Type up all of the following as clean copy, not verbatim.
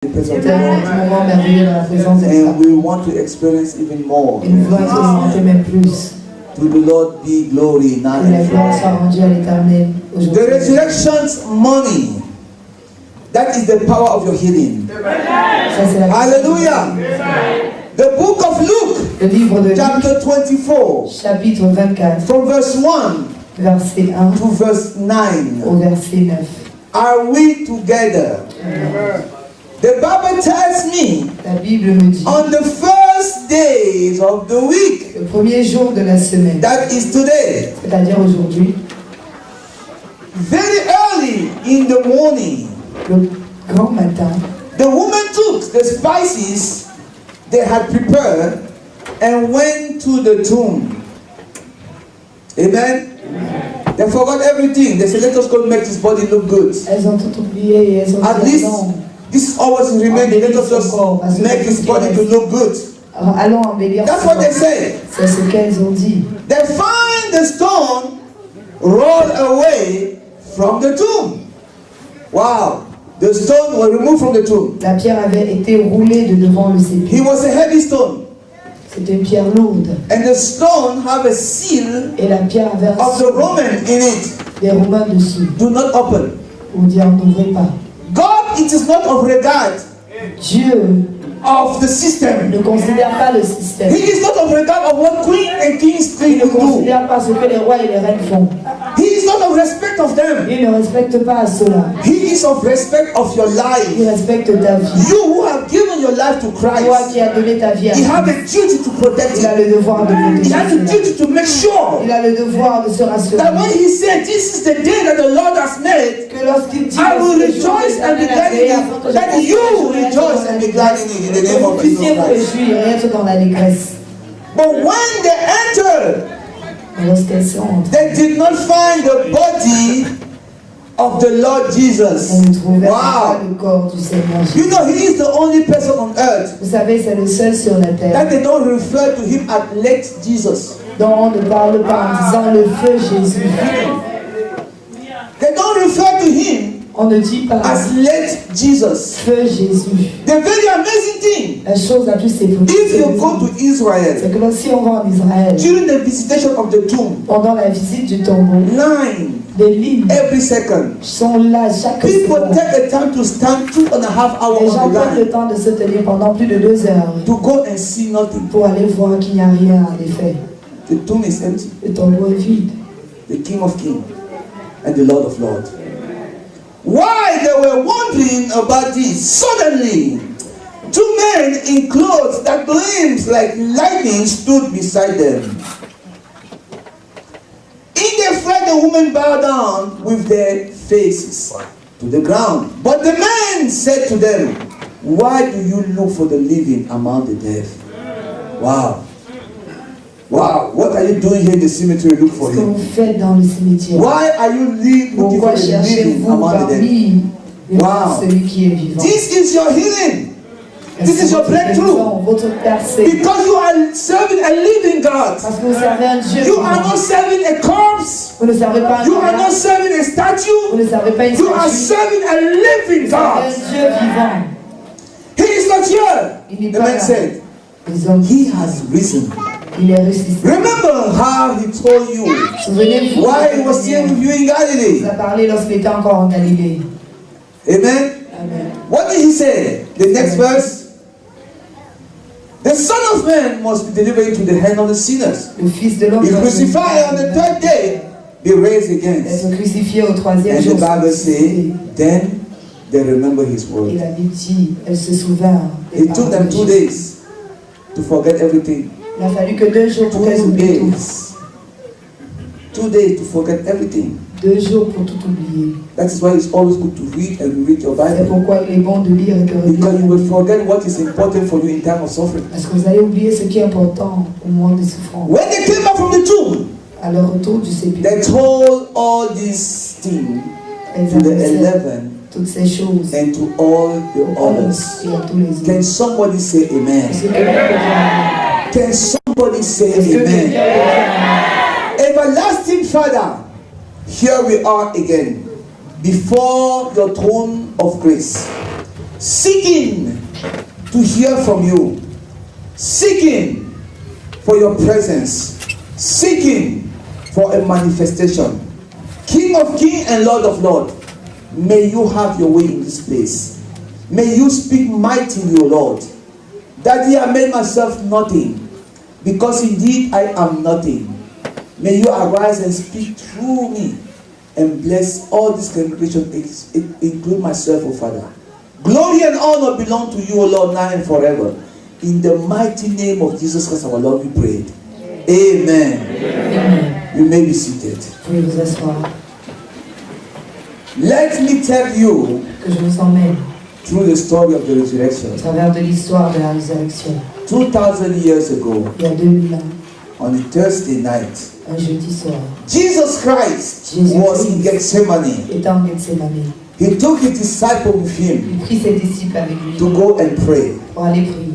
C'était un moment merveilleux dans la présence de Dieu. And we want to experience even more. Et nous voulons expérimenter même plus. To the Lord be glory now Que la and gloire soit forever. rendue à l'Éternel The aujourd'hui. resurrection's money. That is the power of your healing. Ça, c'est la Hallelujah. The book of Luke, Le livre de Luc, chapter 24, chapitre 24, from verse 1 verset 1 to verse 9. au verset 9. Are we together? The Bible tells me La Bible me dit, on the first days of the week, le premier jour de la semaine, that is today, c'est-à-dire aujourd'hui, very early in the morning, le grand matin, the woman took the spices they had prepared and went to the tomb. Amen? They forgot everything. They said, let us go make this body look good. elles ont tout oublié et elles ont At dit, least, non, this is always remaining. Let us just make his body to look good. allons embellir That's ce what they corps. said. C'est ce qu'elles ont dit. They find the stone rolled away from the tomb. Wow. The stone was removed from the tomb. La pierre avait été roulée de devant le It sépulcre. was a heavy stone. C'était une pierre lourde. And the stone have a seal Et la pierre avait un of the sceau Roman in it. des Romains dessus. Do not open. Pour dire n'ouvrez pas. God, it is not of regard Dieu of the system. ne considère pas le système. He is not of regard of what queen and kings Il ne do. considère pas ce que les rois et les reines font. He is not of respect of them. Il ne respecte pas cela. He is of respect of your Il life. respecte ta vie. You who have given your life to Toi Christ, qui as donné ta vie à you Dieu, have a duty to protect il a it. le devoir de He has a protéger cela. duty to make sure Il a le devoir de se rassurer. that when he said, this is the day that the Lord has made, Que lorsqu'il dit I will que le jour rejoice que and be l'Éternel a glad créé, in afin que it, je that puisse you me réjouir rejoice dans and la be glad in it in the Que name vous of puissiez Jesus vous Christ. réjouir et être dans l'allégresse. But when they entered, Et lorsqu'elles sont entrées, they did not find the body of the Lord Jesus. elles ne trouvèrent pas Wow. le corps du Seigneur You Jésus. know, he is the only person on earth Vous savez, c'est le seul sur la terre that they don't refer to him as late Jesus. dont on ne parle pas en disant le feu Jésus. They don't refer to him On ne dit pas as late Jesus. feu Jésus. The very amazing thing, La chose la plus if you go to c'est Israel que lorsque on va en Israël, during the visitation of the tomb, pendant la visite du tombeau, line des lignes every second. sont là chaque People seconde. take the time to stand 2.5 hours Les gens on the prennent line le temps de se tenir pendant plus de 2 heures to go and see nothing. pour aller voir qu'il n'y a rien en effet. The tomb is empty. Le tombeau est vide. The King of Kings and the Lord of Lords. While they were wondering about this, suddenly 2 men in clothes that gleamed like lightning stood beside them. In their fright, the women bowed down with their faces to the ground. But the men said to them, why do you look for the living among the dead? Wow. Wow. What are you doing here in the cemetery? Look for Ce que him. vous faites dans le cimetière. Why are you looking for Pourquoi the living cherchez-vous among the dead? parmi les Wow. celui qui est vivant? This is your healing. This is your breakthrough. Votre percée. Because you are serving a living God. Parce que vous servez un Dieu You vivant. are not serving a corpse. Vous ne servez pas un You are not cadavre. serving a Vous statue. ne servez pas une You are statue. serving a living Vous servez God. un Dieu vivant. He is not here. Il n'est The pas man là. said, Les hommes, he has risen. il est ressuscité. Remember how he told you Souvenez-vous. why he was still with you in Il Galilee. a parlé lorsqu'il était encore en Galilée. Amen. Amen. What did he say? The next verse. The Son of Man must be delivered into the hand of the sinners. Le Fils de l'homme Be crucified on the third day, be raised again. être crucifié au troisième And jour. the Bible says, then they remember his Et word. la Bible dit, elle se souvint. des It took them paroles de 2 Jésus. days to forget everything. Il a fallu que 2 jours pour qu'elles 2 oublient tout. days. 2 days to forget everything. 2 jours pour tout oublier. That is why it's always good to read and read your C'est Bible. pourquoi il est bon de lire et de Because you will relire. forget what is important for you in time of suffering. Parce que vous allez oublier ce qui est important au moment des souffrances. When they came back from the tomb, À leur retour du sépulcre, they told all these things elles to the annonçaient 11 toutes ces choses and to all the aux 11 others. et à tous les Can autres. somebody say amen? Est-ce que quelqu'un peut dire amen? Can somebody say Est-ce que quelqu'un peut amen? dire amen? Everlasting Father, here we are again before your throne of grace. seeking to hear from you, seeking for your presence, seeking for a manifestation. King of kings and Lord of lords, may you have your way in this place. May you speak mightily, O Lord. Daddy, I made myself nothing, because indeed I am nothing. May you arise and speak through me and bless all this congregation, include myself, O Father. Glory and honor belong to you, O Lord, now and forever. In the mighty name of Jesus Christ, our Lord, we pray. Amen. Amen. You may be seated. Veuillez vous asseoir. Let me tell you Que je vous emmène through the story of the resurrection. au travers de l'histoire de la résurrection. 2000 years ago, Il y a 2000 ans, on a Thursday night, un jeudi soir, Jesus Christ Jesus was in Christ. Gethsemane. étant en Gethsemane, He took his disciple with him il prit ses disciples avec lui to go and pray. pour aller prier.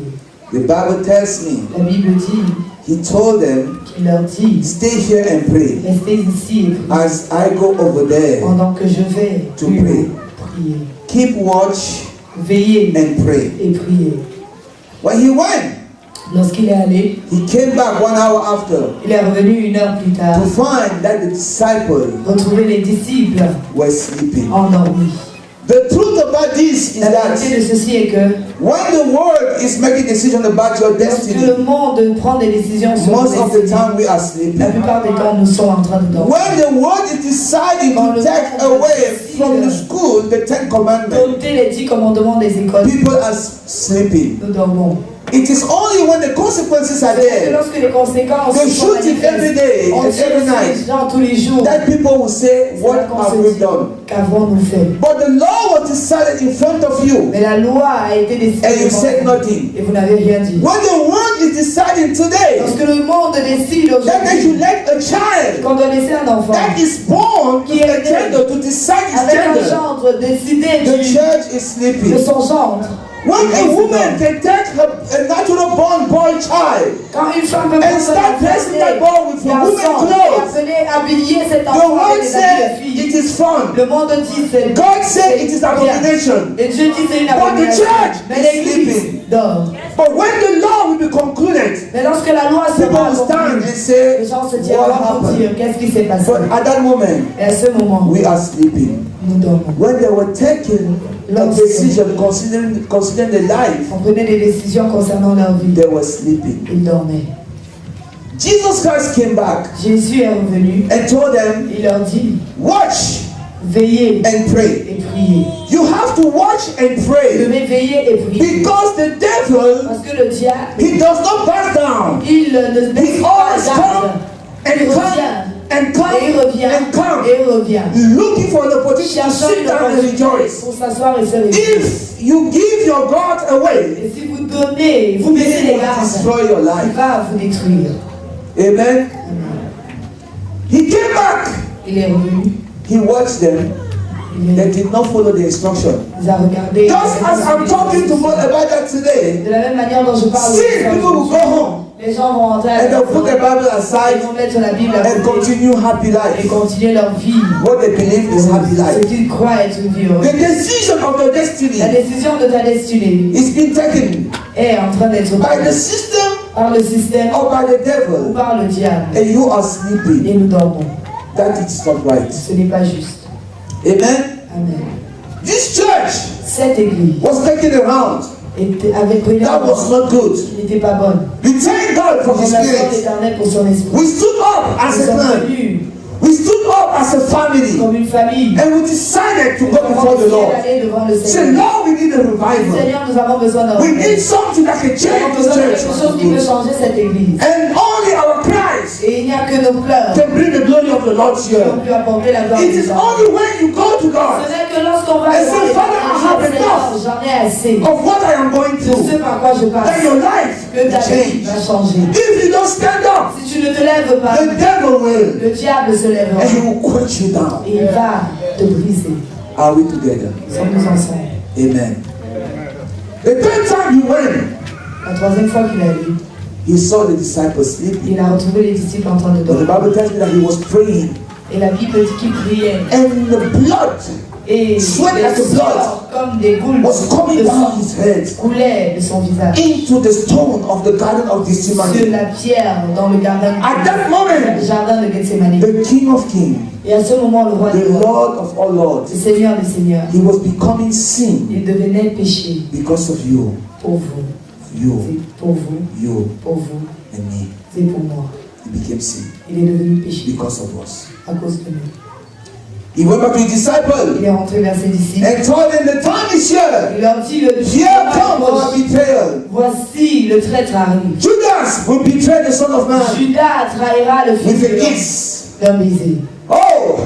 The Bible tells me, La Bible dit he told them, qu'il leur dit, stay here and pray restez ici et priez as I go over there. pendant que je vais To plus pray. haut prier. Keep watch Veillez and pray. et priez. When he went, Lorsqu'il est allé, he came back 1 hour after il est revenu 1 heure plus tard, to find that the disciples retrouver les disciples were sleeping. endormis. The truth about this is La that vérité de ceci est que when the world is making decisions about your lorsque le destiny, monde prend des décisions sur most nos of the destinées, time we are la sleeping. plupart des temps nous sommes en train de dormir. When the world is deciding to take away from the school the 10 Commandments, Dompter les 10 commandements des écoles, people are sleeping. nous dormons. It is only when the consequences are C'est there lorsque les conséquences They sont shoot it every day on and tire every sur night. les gens tous les jours. that people will say, C'est là what qu'on have se we dit, done? qu'avons-nous fait? But the law was decided in front of you Mais la loi a été décidée and you devant said vous, nothing. et vous n'avez rien dit. When the world is deciding today Lorsque le monde décide that they should aujourd'hui let a child qu'on doit laisser un enfant that is born Qui with a est né gender to decide his avec un gender, gendre décidé the church is de sleeping. son gendre, When a woman can take a natural born boy child quand une femme peut and prendre start un dressing that boy with garçon woman et clothes, appeler, habiller cet the enfant world avec des habits said de fille, it is fun. le monde dit c'est God said it is bien. abomination. Et Dieu dit c'est une But the abomination. church Mais is l'église sleeping. dort. But when the law will be concluded, Mais lorsque la loi people sera will stand accomplie, and say, les gens se what diront pour happened? dire qu'est-ce qui s'est passé. But at that moment, Et à ce moment, we are sleeping. nous dormons. When they were taking a decision considering the life, On prenait des décisions concernant leur vie. they were sleeping. Ils dormaient. Jesus Christ came back Jésus est revenu. and told them, Il leur dit, watch veillez and pray. et priez. You have to watch and Vous pray devez veiller et prier. because the devil, Parce que le diable, he does not back down. il ne baisse He pas always la garde. and Il come revient. and Et il come revient. and come, Et il revient. looking for an opportunity to Cherchant sit une down and opportunité rejoice. pour s'asseoir et se réjouir. If you give your God away, Et si vous donnez, vous baissez he les will gardes, destroy your il life. va vous détruire. Amen. He came back. Il est revenu. He watched them. Il They did not follow the instruction. les a regardés. Just as I'm talking to God about that today, De la même manière dont je parle, still people will go home les gens vont rentrer à and la they'll put the Bible ils aside vont mettre la Bible à and côté continue happy et life. continuer leur vie. What they believe is happy Ce life. qu'ils croient être une vie heureuse. The decision of your destiny La décision de ta destinée is being taken est en train d'être by the prise system par le système or by the ou devil, par le diable. and you are sleeping. Et nous dormons. That is not right. Ce n'est pas juste. Amen. Amen. This church Cette église was taken around. avait pris That was not good. qui n'était pas bonne. We thank God for His Remercions Spirit. l'Éternel pour son esprit. We stood up as Nous a sommes clan. venus We stood up as a family. comme une famille. And we decided to Nous go avons before the décidé Lord. d'aller devant le Say, Seigneur. Lord, we need a revival. Seigneur, nous avons besoin d'un We revival. need something that can Nous avons change this besoin de church. quelque chose qui peut changer cette église. And only our cries Et il n'y a que nos pleurs can bring the glory of the Lord qui ont here. pu apporter la gloire It de is Dieu. only when you go to Ce God n'est que lorsqu'on va And devant say, les Father, I have Seigneur, enough j'en ai assez of what I am going de ce through, par quoi je then passe, your life que will ta vie change. va changer. If you don't stand up, Si tu ne te lèves pas, the devil will, le diable se lèvera and he will quench you down. et il va te briser. Are we together? Sommes-nous ensemble? Amen. The third time he went, La troisième fois qu'il a vu, he saw the disciples sleeping. il a retrouvé les disciples en train de But the dormir. Bible tells me that he was praying, Et la Bible dit qu'il priait. and the blood Et sweat les like a blood sueurs comme des boules was coming de down sang his head coulaient de son visage into the stone of the garden of sur Gethsemane. la pierre dans le At that moment, jardin de Gethsemane. the King of Kings, Et à ce moment, le roi des the rois, Lord of all lords, le Seigneur des seigneurs, he was becoming sin il devenait péché because of you, pour vous, you, c'est pour vous, you, pour vous, and me. c'est pour moi. He became sin Il est devenu péché because of us. à cause de nous. He went back to his disciples Il est rentré vers ses disciples. and told them, the time is here. Il leur dit, le Here come our betrayal. voici le traître arrive. Judas will betray the Son of Man Judas trahira le fils with de a l'homme kiss. d'un baiser. Oh,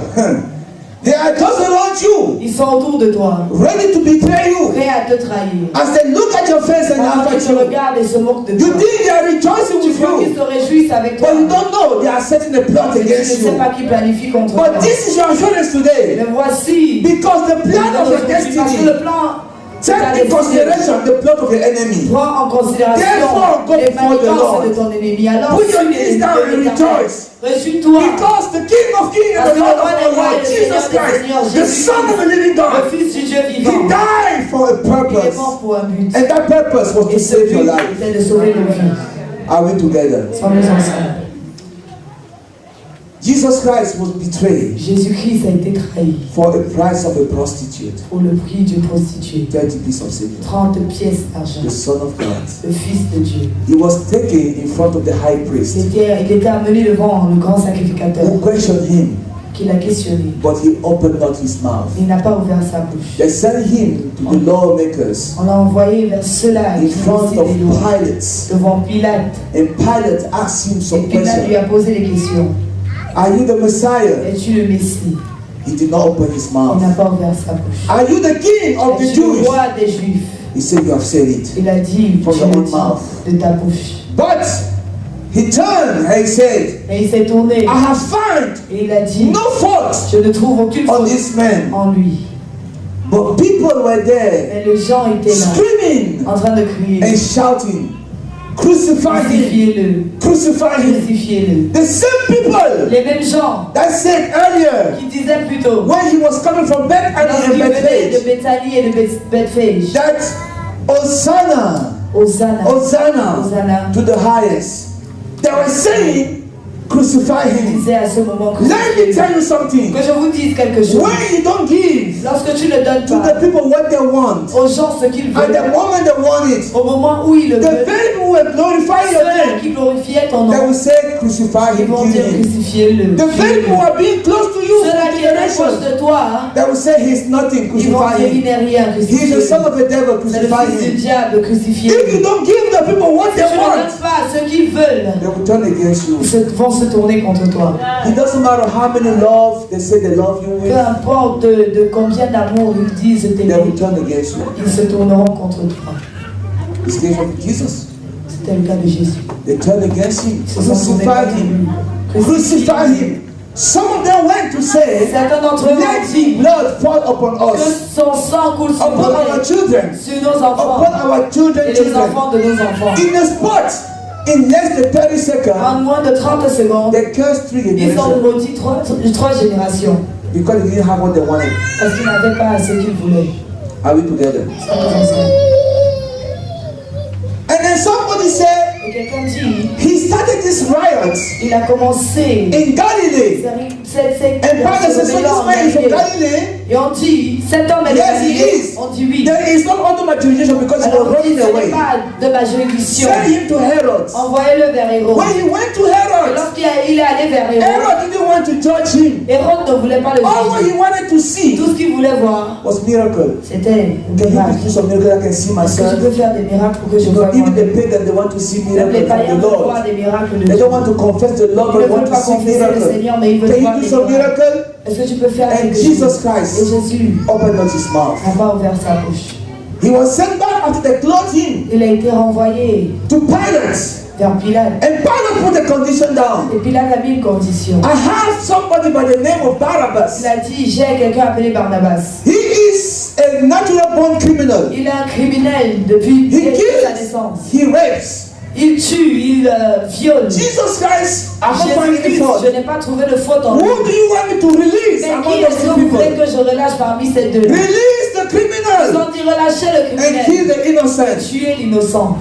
they are just around you, Ils sont autour de toi, ready to betray you. prêts à te trahir. As they look at your face and laugh Pendant at qu'ils te you, regardent et se moquent de you toi. think they are rejoicing Tu with crois qu'ils you, se réjouissent avec toi. but you don't know they are setting a plot Mais tu ne against sais you. pas qui planifie contre toi. But this is your assurance today, Mais voici because the plan of your parce que destiny le plan de ta take in destinée consideration the plot of your enemy. prend en considération Therefore, go les before the manigances Lord. de ton ennemi. Alors, Put your knees down and rejoice. réjouis-toi. Because the King of Kings and Parce the que Lord le roi of des all rois et lords, le Jesus Seigneur des Christ, seigneurs, the Jésus, Son of the living le God, Fils du Dieu He vivant, died for a il est mort purpose. pour un but. And that purpose was Et to ce save your but life. était de sauver nos vies. Are we together? Sommes-nous ensemble? Jesus Christ was betrayed Jésus-Christ a été trahi for the price of a prostitute. pour le prix d'une prostituée. 30 pieces of silver. 30 pièces d'argent. The Son of God. Le Fils de Dieu. He was taken in front of the high priest, Il était amené devant le grand sacrificateur who questioned him, qui l'a questionné. but he opened not his mouth. Il n'a pas ouvert sa bouche. They sent him to the lawmakers On l'a envoyé vers ceux-là in qui front décident of des lois Pilate. devant Pilate. And Pilate asked him Et some Pilate lui questions. a posé des questions. Are you the Messiah? Es-tu le Messie? He did not open his Il n'a mouth. pas ouvert sa bouche. Are you the king of the Es-tu le Jews? roi des Juifs? He said, you have said it. Il a dit, From tu your le own dis mouth. de ta bouche. But he turned and he said, Et il s'est tourné I have found et il a dit, no fault je ne trouve aucune on faute this man. en lui. But people were there Mais les gens étaient là, screaming en train de crier, and shouting, crucify him, crucifiez-le, crucify him. crucifiez-le. The same people Les mêmes gens that said earlier, qui disaient plutôt, when he was coming from Bethany lorsqu'il and venait de Bethphage, Bethanie et de Bethphage, that Hosanna, Hosanna, Hosanna Hosanna, to the highest. They were saying, crucify il him. disait à ce moment, Let me crucifiez-le. tell you something. Que je vous dise quelque chose. When you don't give Lorsque tu ne donnes to pas the people what they want, aux gens ce qu'ils at veulent, the moment they want it, au moment où ils le the veulent, very people who are glorifying your ceux name, qui glorifiaient ton they nom, will say, crucify ils him, vont kill dire him. crucifiez-le. The very people who are being close to you Ceux-là for qui étaient proches generation, de toi, hein, they will say, he's nothing, ils vont crucify dire il him. n'est rien, He's the crucifiez-le. son of a devil, C'est le crucify fils du him. diable, If you crucifiez-le. don't give the people what Si they tu ne want, donnes pas ce qu'ils veulent, they will turn against you. ils vont se tourner contre toi. It doesn't matter how many love they say they love you Peu with, importe de combien d'amour ils disent they t'aimer, will turn against you. ils se tourneront contre toi. It's the case of Jesus. C'était le cas de Jésus. They turned against him, Ils se sont tournés crucified contre him, lui. crucify him. Some of them went to say, Certains d'entre eux ont let dit his blood fall upon que us, son sang coule sur upon our nous, children, sur nos enfants upon our et children's les children. enfants de nos enfants. In a spot, in less than 30 seconds, En moins de 30 secondes, they cursed 3 ils ont generations maudit trois générations because they didn't have what they wanted. parce qu'ils n'avaient pas ce qu'ils voulaient. Are we together? Sommes-nous ensemble? And then somebody said, Et quelqu'un dit, he started this riot il a commencé in Galilee. cette And Pilate said, so this man is from Galilee. Et on dit, cet homme est de Yes, he Galilée. is. On dit oui. There is not under my jurisdiction because he Alors was on dit, running ce n'est away. pas de ma juridiction. Send him to Herod. Envoyez-le vers Hérode. When he went to Et Herod, lorsqu'il est allé vers Hérode, Herod didn't want to judge him. Hérode ne voulait pas le All what juger. he wanted to see Tout ce qu'il voulait voir, was miracle. c'était un Can you miracle. please do some miracle? I can see Est-ce que je myself. peux faire des miracles pour que je vois Because even the moi-même? pagan, they want to see Même les miracle païens from the veulent voir Lord. des miracles de They Dieu. don't want to confess the Lord, Ils but ne they want veulent to pas see confesser le miracle. Seigneur, mais ils veulent Can voir you do des some miracles. miracle? Est-ce que tu peux faire And quelque Jesus chose? Et Christ Jésus opened not his mouth. n'a pas ouvert sa bouche. He was sent back after they clothed him Il a été renvoyé to Pilate. vers Pilate. And Pilate put a condition down. Et Pilate a mis une condition. I have somebody by the name of Barabbas. Il a dit, j'ai quelqu'un appelé Barnabas. He is a natural born criminal. Il est un criminel depuis He sa kills, naissance. he rapes, Il tue, il viole. Jesus Christ, I'm not finding any Jésus-Christ, fault. je n'ai pas trouvé de faute en lui. Who do you want me to release Mais among qui those est-ce que two vous voulez people? que je relâche parmi ces deux? Release the Ils criminal ont dit relâcher le and criminel. kill the innocent. Tuer l'innocent.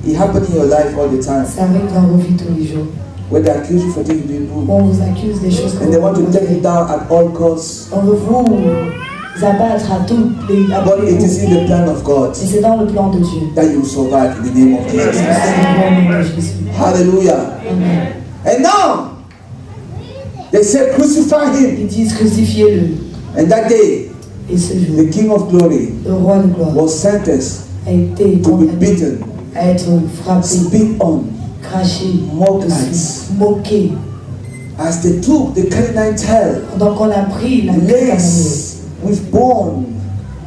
It happened in your life all the time. Ça arrive dans vos vies tous les jours. When they accuse you for things you didn't do, On vous accuse des choses que and they vous want to n'avez take pas you fait. down at all costs. On veut vous abattre à toutes les But it is in the plan of God Et c'est dans le plan de Dieu. that you will survive in the name of Jesus. Au nom de Jésus. Hallelujah. Amen. And now, they said, crucify him. Ils disent crucifiez-le. And that day, Et ce jour, the King of Glory le roi de gloire was sentenced a été to be condamné beaten, à être frappé, spit on, craché, mocked dessus, moqué. as they took the canine tail, Donc on a pris la canne laced with bone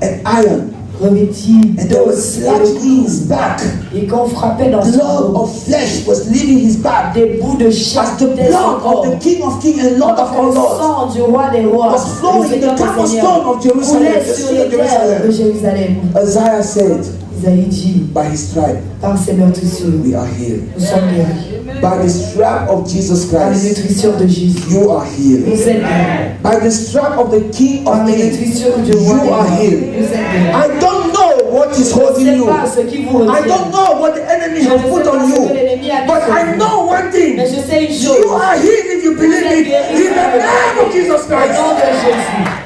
and iron, revêtie and they were d'os et slashing his de back. et qu'on frappait dans son Blood dos. of flesh was leaving his back, Des bouts de chair as the quittaient son blood corps. of the King of Kings and Lord of all Le Lords sang du roi des rois, was flowing le in the Seigneur des cobblestone seigneurs, of Jerusalem, coulait the sur city of les terres de Jerusalem. Jérusalem. Isaiah said, Isaïe dit, by his stripe par ses meurtrissures, we are healed. nous sommes guéris. By the strap of Jesus Par les Christ, nutritions de Jésus, you are healed. vous êtes guéris. By the strap of the King Par of les Kings, nutritions du you roi des rois, are vous healed. êtes guéris. I don't know what is Je ne holding sais you. pas ce qui vous I retient. don't know what the enemy Je ne has sais put pas on ce que you. l'ennemi a mis But sur I vous. know one thing. Mais je sais une You chose. are healed if you believe Vous êtes it. guéris In the name of Jesus au nom Christ. de Jésus.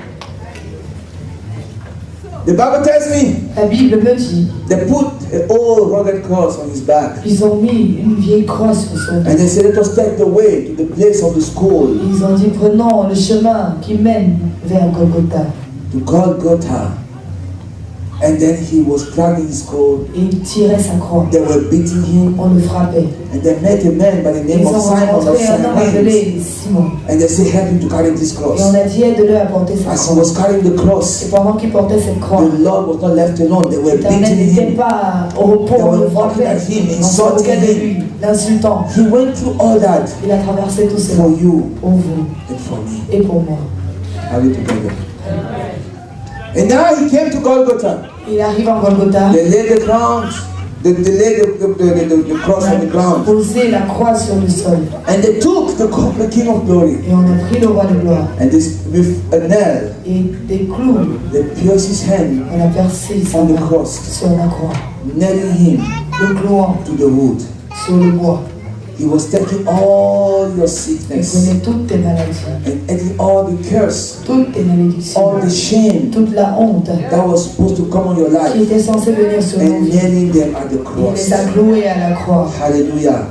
The Bible tells me La Bible me dit, they put an old rugged cross on his back. ils ont mis une vieille croix sur son dos. And they said, let us take the way to the place of the skull, Ils ont dit, prenons le chemin qui mène vers Golgotha. to Golgotha. And then he was dragging his skull. Et il tirait sa croix. They were beating him. On le frappait. And they met a man by the name Ils of ont Simon of rencontré un homme Cyrene. appelé Simon. And they said, help him to carry this Et cross. on a dit, aide-le à porter sa As he croix. was carrying the cross, Et pendant qu'il portait cette croix, the Lord was not left alone. They were l'Éternel beating n'était him. pas au repos, on le frappait. On se moquait de lui, l'insultant. He went through all that Il a traversé tout cela for you pour vous and for me. et pour moi. Are we together? And now he came to Golgotha. Il arrive en Golgotha. They laid the ground. They laid the cross on the On a ground. posé la croix sur le sol. And they took the King of Glory. Et on a pris le roi de gloire. And this, with a nail, Et des clous, they pierced his hand on a percé sa on the main cross, sur la croix. nailing him Le clouant to the wood. sur le bois. He was taking all your Il sickness prenait toutes tes maladies, and taking all the curse, toutes tes malédictions, all the shame toute la honte that was supposed to come on your qui life, était censée venir sur nos and vies. nailing them at the Il cross. les a cloués à la croix. Hallelujah.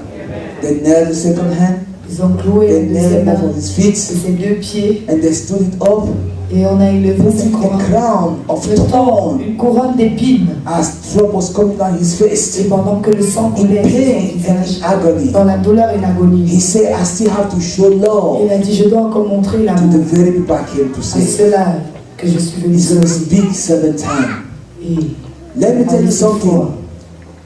They nailed the second hand, Ils ont cloué they le nailed deuxième both main of his et feet, ses deux pieds. and they stood it up, Et on a élevé cette putting croix. a crown of Le thorn une couronne d'épines. as trouble was coming down his face, Et pendant que le sang in coulait sur son pain and visage, in agony. dans la douleur et He l'agonie, said, I still have to show love il a dit, je dois encore montrer to the l'amour very people I came to à save. ceux-là que je suis venu He's going to sauver. speak 7 times. Et Let me tell you something.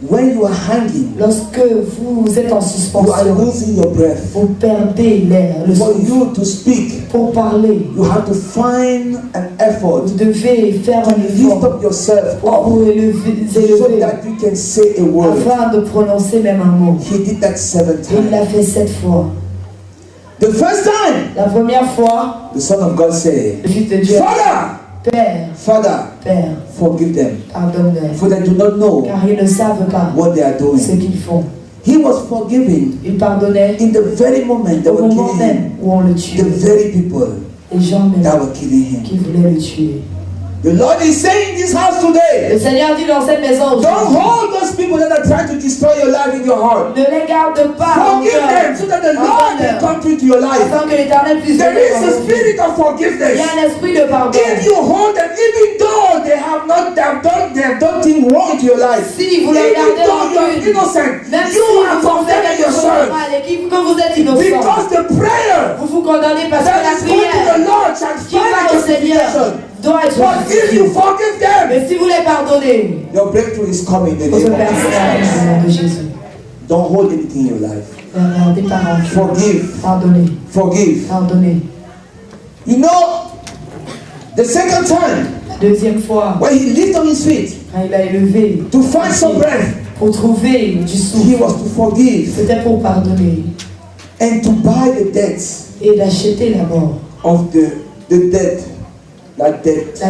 When you are hanging, lorsque vous êtes en you are suspension, losing your breath. vous perdez l'air, le For souffle. you to speak, Pour parler, you have to find an effort vous devez faire to un lift effort up yourself pour up vous élever, so that you can say a word. afin de prononcer même un mot. He did that 7 Et il times. l'a fait 7 fois. The first time, La première fois, the Son of God said, le Fils de Dieu, Father, Père, Father, Père, forgive them, pardonne-leur, for they do not know car ils ne savent pas what they are ce doing. qu'ils font. He was forgiving Il pardonnait in the very moment they au were moment killing him. même où on le The tuait. very people Les gens même that were killing him. qui voulaient le tuer. The Lord is saying in this house today, Le Seigneur dit dans cette maison don't aujourd'hui, hold those people that are trying to destroy your life in your heart. ne les garde pas en Forgive them cœur, so that the Lord can come into your life. afin que l'Éternel puisse There venir is dans a vos vies. spirit of Il y a forgiveness. un esprit de pardon. If you hold them, even though they have done things wrong to your life, Si vous les even gardez though you are rancune, innocent, même si you are vous en faites condemning quelque chose de yourself. mal et que vous êtes innocent, Because the prayer vous vous condamnez parce que that la is going to the prière Lord shall qui find va au Seigneur justification. doit être But if you justifiée. forgive them, Mais si vous les pardonnez, your breakthrough is coming in the votre name of personne Jesus. au nom de Jésus. Don't hold anything in your life. Ne gardez pas rancune. Forgive. Pardonnez, Forgive. pardonnez. You know, the second time, La deuxième fois, when he lifted on his feet quand il a élevé to find some breath, pour trouver du He souffle. was to forgive C'était pour pardonner and to buy the debts et d'acheter la mort, of the debt, la dette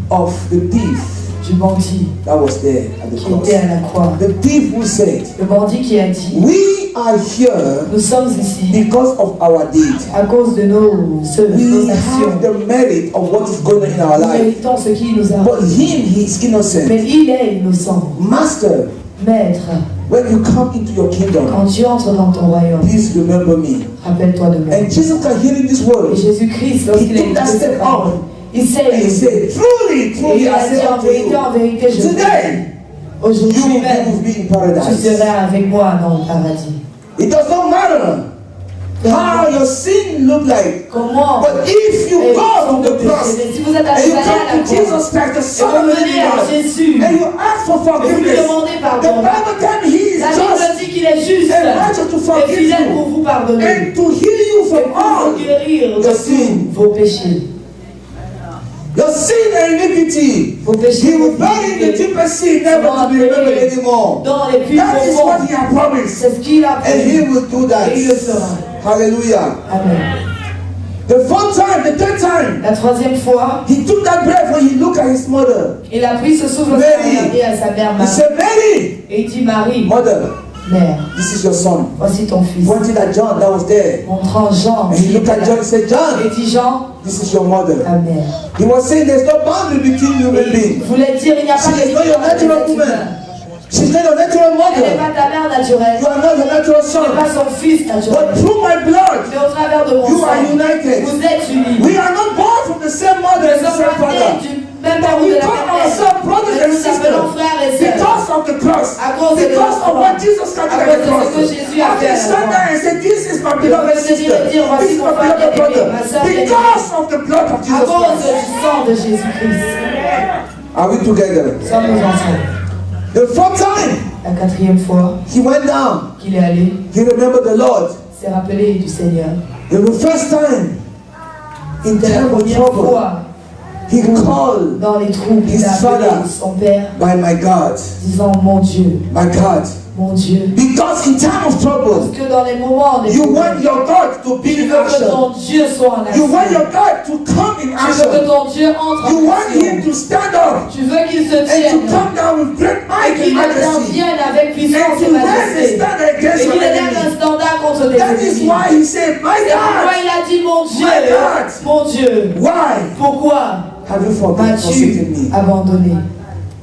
of the thief du bandit that was there at the qui cross. était à la croix. The thief who said, Le bandit qui a dit, we are here nous sommes ici because of our deed. à cause de nos We actions. have the merit of what is going on in our Nous life. méritons ce qui nous a. But him, he is innocent. Mais il est innocent. Master, Maître, when you come into your kingdom, quand tu entres dans ton royaume, please remember me. rappelle-toi de moi. And Jesus can hear in this Et word. Jésus-Christ, lorsqu'il a took that écouté step cette parole, il s'est And he levé. said, truly, Et truly, il I a say dit unto en vérité, you, je vous dis, today, aujourd'hui you will be même, with me in tu paradise. seras avec moi dans le paradis. It does not matter how your sin look like. Comment But if you go to the cross Mais si vous êtes and you allé à come la to croix, Jesus Christ, the et Son vous of the venez living à God, Jésus, and you ask for et vous lui forgiveness, demandez the pardon, Bible tells me he is la Bible just dit qu'il est juste and righteous to et forgive fidèle pour you vous pardonner and to heal you et from pour all vous guérir de your tous sin. vos péchés. Your sin and iniquity. Vos péchés, He will vos bury in the iniquités deepest sin, never to be remembered anymore. dans les puits That is profonds. what he has promised. C'est ce qu'il a And he promis. will do that. Et il le fera. Hallelujah. Amen. The fourth time, the third time, La troisième fois, he took that breath when he looked at his mother. il a pris ce souffle pour Mary. regarder à sa mère He Marie. said, Mary, Et il dit, Marie, mother, mère, this is your son. voici ton fils. Pointed at John that was there. Montrant Jean. And he looked at John and said, Et John, dit, Jean, this is your mother. ta mère. He was saying there's no boundary between human Et il beings. voulait dire, il n'y a pas She de is not your différence entre natural les woman. humains. She's not your natural Elle n'est mother. pas ta mère naturelle. You are not your natural Tu n'es son. pas son fils naturel. But through my blood, Mais au travers de mon you are sang, united. vous êtes unis. We are not born from the same mother and Nous the sommes same nés father. du même père But ou we de la call même mère. ourselves brothers Mais and nous appelons sisters frères et sœurs. because of the cross. À cause de Because la of croix. what Jesus Christ À did cause at the de cross. ce que Jésus a I fait à can la stand croix. there and say, this is my Je beloved peux sister. te dire, voici This is mon my frère beloved bien-aimé, brother. ma sœur bien-aimée. Because of the blood of À Jesus cause Christ. du sang de Jésus-Christ. Are we together? Sommes-nous ensemble. The fourth time La quatrième fois he went down, qu'il est allé, he remembered the Lord. s'est rappelé du Seigneur. The first time, in C'était la time of première trouble, fois he called dans les troubles, His il a appelé father. son père, by my God, disant, mon Dieu, my God. mon Dieu. Because in time of Parce trouble, que dans les moments de you want your God to be tu in veux que action. ton Dieu soit en You action. want your God to come in Tu veux que action. ton Dieu entre You en want Him action. to stand up Tu veux qu'il se and to tienne come down with great et might and qu'il majesty intervienne avec puissance and et to raise a majesté. stand Et against qu'il your élève un enemy. standard contre tes That is ennemis. why He said, my C'est pourquoi God. il a dit mon Dieu, My God. mon Dieu. Why Pourquoi have you forsaken m'as-tu me? abandonné?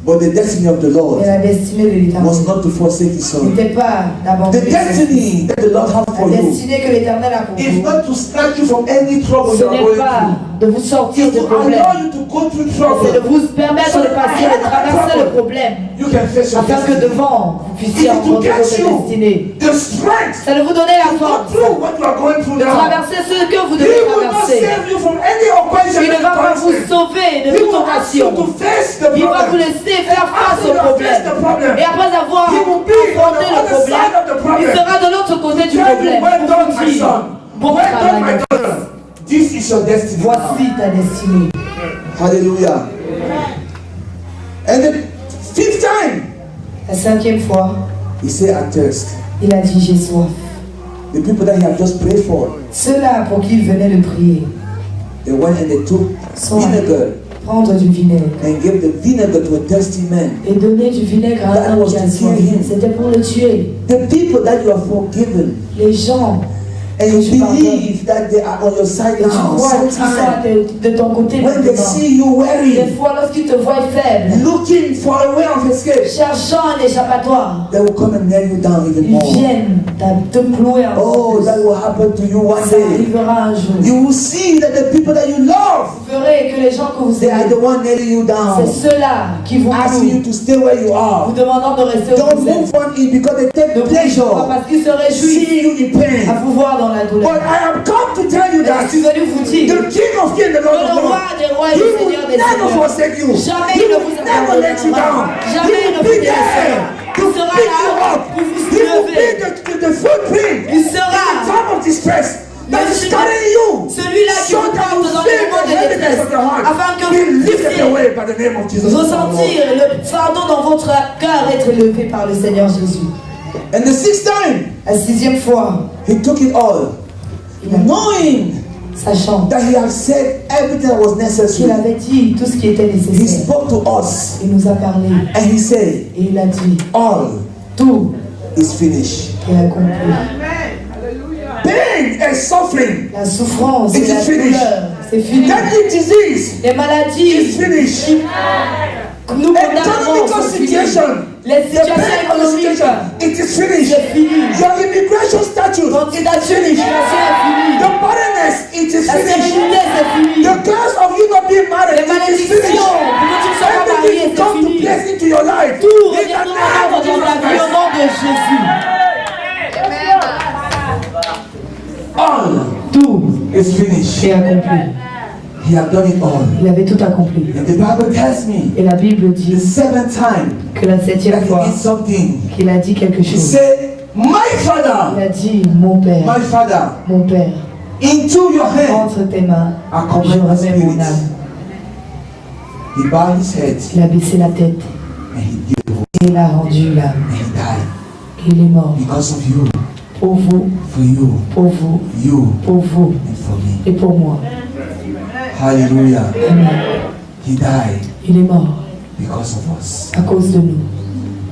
But the destiny of the Et Lord la destinée de l'Éternel was not to forsake His Son. n'était pas The d'abandonner son fils. destiny that the Lord has for La you destinée que l'Éternel a pour is vous, not to snatch you from any trouble ce you are n'est going pas through. de vous sortir It's de to problème, allow you to go through c'est de trouble. vous permettre de passer, de traverser le problème, You can face your afin que destiny. devant vous puissiez It's to rencontrer get votre you destinée. the strength C'est de vous donner la to go force through what you are going through de now. traverser ce que vous He devez will not traverser. save you from any occasion Il ne va pas vous sauver de He toute will ask you occasion. to face the Il va vous problem. laisser faire face After au you have faced the problème. problem, Et après avoir He will be on affronté the le other side of the problème, il problem. sera de l'autre côté du Tell you, problème. well Pour done, vous my dire, son. bon Well done, travail, my mon daughter. fils. This is your destiny. Voici ta destinée. Hallelujah. And the fifth time, La cinquième fois, he said, I thirst. il a dit j'ai soif. The people that he had just prayed for, Ceux-là pour qui il venait le prier, they went and they took sont vinegar allés prendre du vinaigre and gave the vinegar to a thirsty man. et donner du vinaigre à un homme qui a soif. C'était pour le tuer. The people that you are forgiven Les gens, and you believe that they are on your side et tu now, crois qu'ils sont sometimes de ton côté when they maintenant. see you Des weary, fois, lorsqu'ils te voient faible, looking for a way of escape, cherchant un échappatoire, they will come and nail you down even ils more. viennent te clouer un Oh, peu. that will happen to you one Ça day. arrivera un jour. You will see that the people that you love, Vous verrez que les gens que vous they are aimez, the one nailing you down, c'est ceux-là qui vous asking you clouent, to stay where you vous are. demandant de rester où Don't vous êtes. move on in because they take Ne bougez pas pleasure parce qu'ils se réjouissent seeing you in pain. à vous voir dans la But douleur. I have come to tell you Mais that je suis venu vous dire the King of Kings, the que Lord le of roi Lords, des rois et He le will Seigneur des never seigneurs, forsake you. jamais He il ne will vous never let you abandonnera. down. He Jamais il ne will vous be there délaissera. to Il sera pick you là up. pour vous He will be soulever. the footprint Il in sera the time of distress that is carrying you. celui-là qui So vous that you porte dans feel les moments the de heaviness détresse, of your heart afin que be vous lifted puissiez away by the name of Jesus. ressentir le fardeau dans vos votre cœur être élevé par le Seigneur Jésus. And the sixth time, La 6e fois, he took it all, knowing sachant that he had said everything that was qu'il necessary. avait dit tout ce qui était He nécessaire. spoke to us Il nous a parlé and he said, et il a dit, all tout is finished. est accompli. Pain and suffering, La souffrance It et la is finished. douleur, c'est fini. deadly disease Les is maladies finished. nous condamnons, Economical c'est fini. situation, Les the situations pain of the économiques, situation, it is finished. c'est fini. Your immigration statute, Votre it is statut finished. d'immigration est fini. The barrenness, it is La finished. stérilité, c'est fini. The curse of you not being married, Les it is malédictions, finished. pour que tu ne sois pas marié, Everything c'est come to fini. place into your life. Tout In the reviendra name dans of Jesus ta vie au Christ. nom de Jésus. All Tout is finished. est accompli. He had done it all. Il avait tout accompli. And the Bible tells me Et la Bible the dit seventh time que la 7e that he fois did something. qu'il a dit quelque He chose, said, My il Father, a dit, mon Père, into your hand entre tes mains, I je commit my remets mon spirit. âme. He bowed his head Il a baissé la tête and he gave away. et il a rendu l'âme. And he died Il est mort because of you, pour vous, for you, pour vous, you, pour vous and for me. et pour moi. Hallelujah. Amen. He died Il est mort because of us. à cause de nous.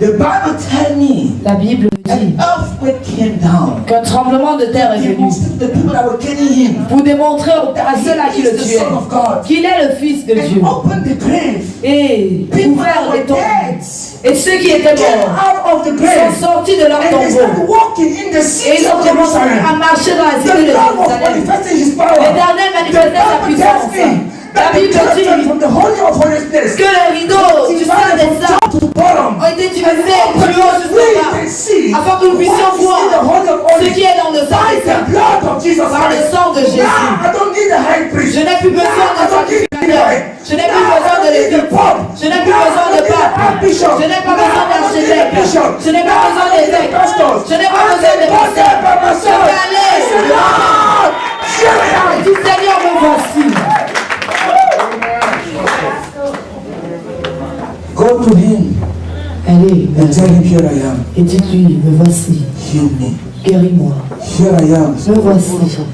The Bible tells me La Bible me an dit earthquake came down. qu'un tremblement de terre est He venu was the people that were killing him. pour démontrer à ceux-là qui He le is the tuaient Son of God. qu'il est le Fils de Dieu. And opened the grave. Et People ouvert that les were tombes. dead Et ceux qui étaient came morts out of the sont grave. sortis de leur And they started tombeau. walking in the Et city ils ont of commencé à Jerusalem. marcher dans la The cité de Lord was Jérusalem. manifesting his power. L'Éternel manifestait sa The Bible puissance. tells me La that the Bible dit curtain from the holy of holy place que les rideaux du Saint des Saints top to bottom ont été divisés and du haut jusqu'au we bas, can see afin que nous puissions what is in the voir holy of ce holies qui est dans le Saint by des the Saints blood of Jesus par le Christ. sang de Jésus. Now I don't need the high priest. Je n'ai plus besoin de sacrificateur. Je n'ai plus besoin de l'évêque. Je n'ai plus besoin de pape. Je n'ai pas besoin d'archevêque. Je n'ai pas besoin d'évêque. Je n'ai pas besoin de pasteurs. Je vais aller. Du Seigneur, me voici. Go to him Allez, and tell him, here I am. et dites-lui, me voici. Heal me. Guéris-moi. Here I am. Me voici.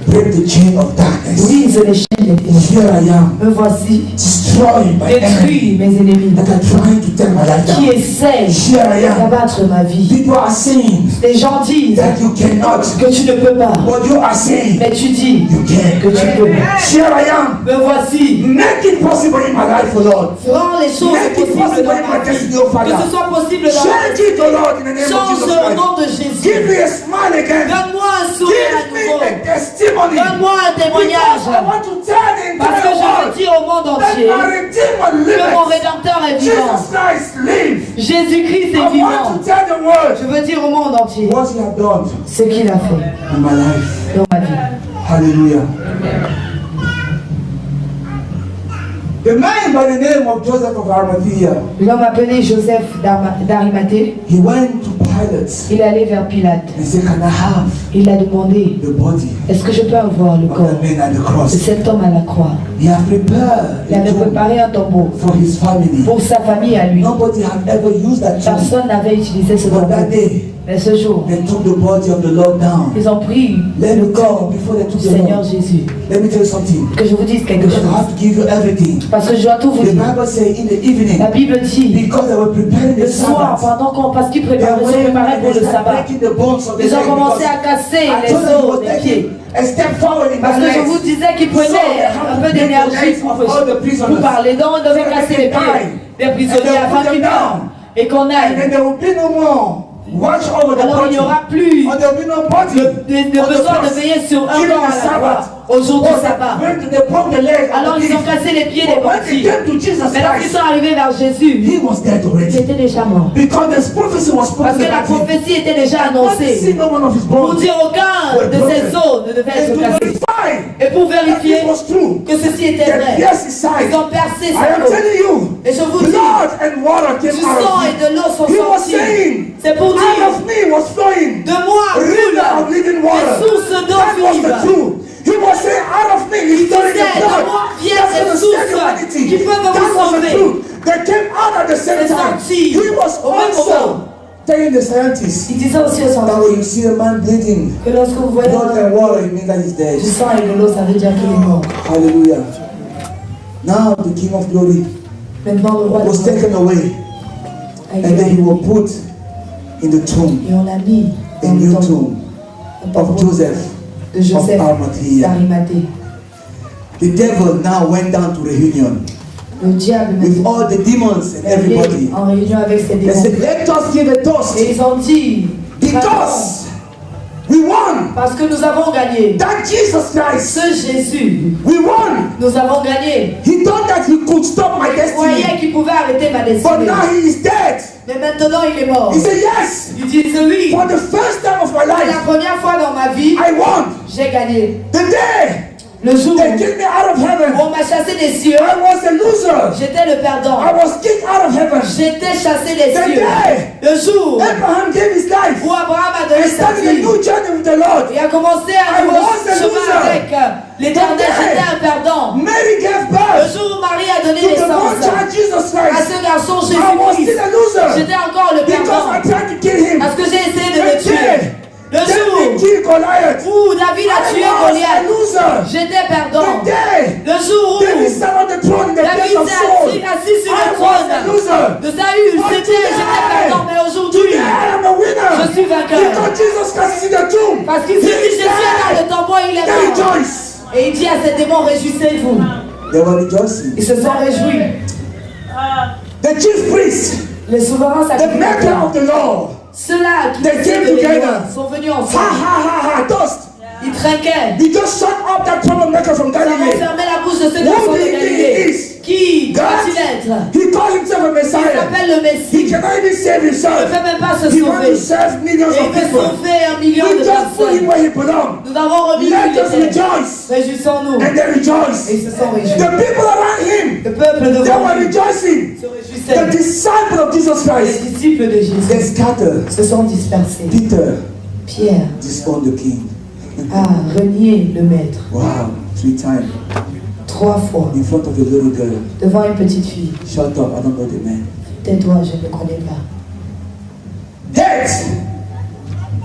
Break the chain of darkness. Brise les chaînes des ténèbres. Here I am. Me voici. Destroy my enemy Détruis mes ennemis that are trying to take my life qui down. essaient Here I am. d'abattre ma vie. People are saying Les gens disent that you cannot, que tu ne peux pas, but you are saying mais tu dis you can. que tu peux. Here I am. Me voici. Make it possible in my life, O Lord. Rends les choses Make it possibles possible dans in ma my vie. destiny, O Que ce Father. soit possible dans ma Change it, O Lord, in the name of Change Jesus au Christ. nom de Jésus. Give me a smile again. Donne-moi un sourire à Give me nouveau. a testimony. Donne-moi un Because témoignage. I want to tell the Parce que entire je veux world dire au monde that entier my Redeemer que mon lives. Rédempteur est vivant. Jesus Christ lives. Jésus-Christ I est want vivant. to tell the world Je veux dire au monde entier what he has done ce qu'il a fait in my life. dans ma vie. Hallelujah. The man by the name of Joseph of Arimathea, L'homme appelé Joseph d'Arimathée, he went to Pilate il est allé vers Pilate. and said, Can I have Il a demandé, the body est-ce que je peux avoir le of corps the man at the de cross? cet homme à la croix? He had prepared Il avait a tomb préparé un tombeau for his family. pour sa famille à lui. Nobody had ever used that tomb. Personne n'avait utilisé ce But tombeau. that day, Mais ce jour, they took the body of the Lord down. ils ont pris Let le me tell corps you before they took du the Seigneur Lord. Jésus. Let me tell you something. Que je vous dise quelque Because I chose. have to give you everything. Parce que je dois tout vous The dire. Bible says in the evening, La Bible dit, because they were preparing le the soir, Sabbath, parce qu'ils they préparaient pour le started sabbat, breaking the bones of the ils ont leg commencé because à casser I les told them he os was des pieds. taking a step forward in Parce my que je vous legs. disais qu'ils prenaient un peu d'énergie pour parler. Donc on devait casser les pieds des prisonniers afin qu'ils meurent et qu'on And aille. then there will be no more watch over the Alors il body. n'y aura plus Or there will be no body. de on the besoin de cross. veiller sur un During corps the à la Sabbath. croix au jour du sabbat. When they broke the leg of Alors the ils ont thief. cassé les pieds des But when they bandits. came to Jesus Mais lorsqu'ils Christ, sont arrivés vers Jésus, he was dead il already. était déjà mort. Because the prophecy was Parce spoken que la about him. prophétie était déjà Not to see annoncée. no one of his Pour bones. dire aucun de ces os ne devait And être to cassé. verify Et pour that vérifier it was true. que ceci était They vrai, pierced his side. ils ont percé I sa am peau. telling you, Et je vous dis, blood and water du came out sang of et him. de l'eau sont He was sortis. saying, C'est pour out dire, of me was flowing de moi river of coule living des water. sources d'eau That was the vive. truth. He was saying, out of me is flowing the disait, de blood. moi viennent That's des gonna sources save humanity. qui peuvent That vous was the sauver. truth. They came out at the same C'est time. sorti He was telling the scientists Il disait aussi aux that when you scientifiques see a man bleeding, que lorsque vous voyez blood and water, it means that he's dead. du sang et de l'eau, ça veut dire qu'il est mort. Hallelujah. Now the King of Glory Maintenant, le roi was de taken away, a and then he was put in the tomb, et on l'a mis a dans le new tombeau tomb of Joseph de of Joseph Arimathea. d'Arimathée. The devil now went down to reunion Le diable with maintenant all the demons and everybody. en réunion avec ses They démons. said, let us give a toast Et ils ont dit, because we won. parce que nous avons gagné. That Jesus Christ, Ce Jésus, we won. nous avons gagné. He thought that he could stop my Il destiny, croyait qu'il pouvait arrêter ma but destinée. now he is dead. Mais maintenant, il est mort. He said, yes, Il dit oui. for the first time of my La life, première fois dans ma vie, I won. j'ai gagné. The day Le jour they kicked me out of où heaven, on m'a chassé des cieux, I was a loser. j'étais le perdant. I was kicked out of heaven. J'étais chassé des The cieux. day Le jour Abraham gave his life où Abraham a and donné sa started a vie new journey with the Lord. et a commencé un I nouveau was a chemin loser. avec l'Éternel, j'étais un perdant. Mary gave Le birth jour où Marie a donné to the born naissance child Jesus à Christ. ce garçon I was Jésus-Christ, still a loser j'étais encore le because perdant I tried to kill him. parce que j'ai essayé de The le tuer. day Le David jour killed Goliath, où David a tué I was a Goliath, loser. j'étais The perdant. day Le jour où David sat on the throne in the David place of Saul, s'est assis sur I le was a trône loser. de Saül, j'étais perdant, mais aujourd'hui, Today I am a winner je suis vainqueur. because Jesus Christ is in the tomb. Parce qu'il se dit, Jésus est dans le tombeau, il est They mort. rejoice. Et il dit à ces démons, réjouissez-vous. They were rejoicing. Ils se sont réjouis. The chief priest, Les souverains the maker sacrificateurs, of the law, ceux-là qui They faisaient came de together. l'éloignement, sont venus ha ensemble. ha, toast. Ils trinquaient. He just shut up that troublemaker from Ils ont Galilee. fermé la bouche de ceux qui Who sont do de you think he Galilée. is? Qui God? doit-il être? He called himself a Il Messiah. s'appelle le He Messie. cannot even save Il ne himself. peut même pas se He wants sauver. to serve millions Et of il veut people. sauver 1 million We de just put him personnes. where he belongs. Nous avons remis Let us où il était. rejoice. Réjouissons-nous. And they Et rejoice. ils se sont réjouis. The people around him, Le peuple they devant were lui rejoicing. se The réjouissait. disciples of Jesus Les Christ, disciples de they Jésus scattered. se sont dispersés. Peter Pierre disowned the king. a renié le maître Wow, 3 times 3 fois in front of a little girl. devant une petite fille. Shut up, I don't know the man. Tais-toi, je ne connais pas. Death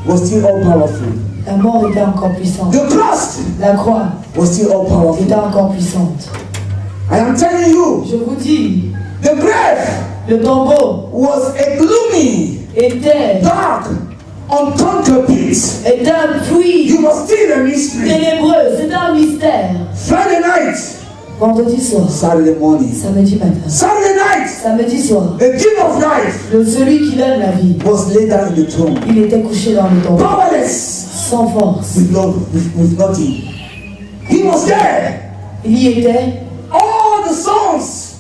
was still all powerful. La mort était encore puissante. The cross La croix was still all était powerful. encore puissante. I am telling you, Je vous dis, the grave le tombeau was a gloomy, était dark, unconquered pit. un puits You must still a mystery. ténébreux. C'était un mystère. Friday night, Vendredi soir, Saturday morning. samedi matin, Saturday night, samedi soir, the King of Life celui qui donne la vie, was laid down in the tomb, il était couché dans le tombeau, powerless, sans force. with nothing. He was there. Il y était. All the songs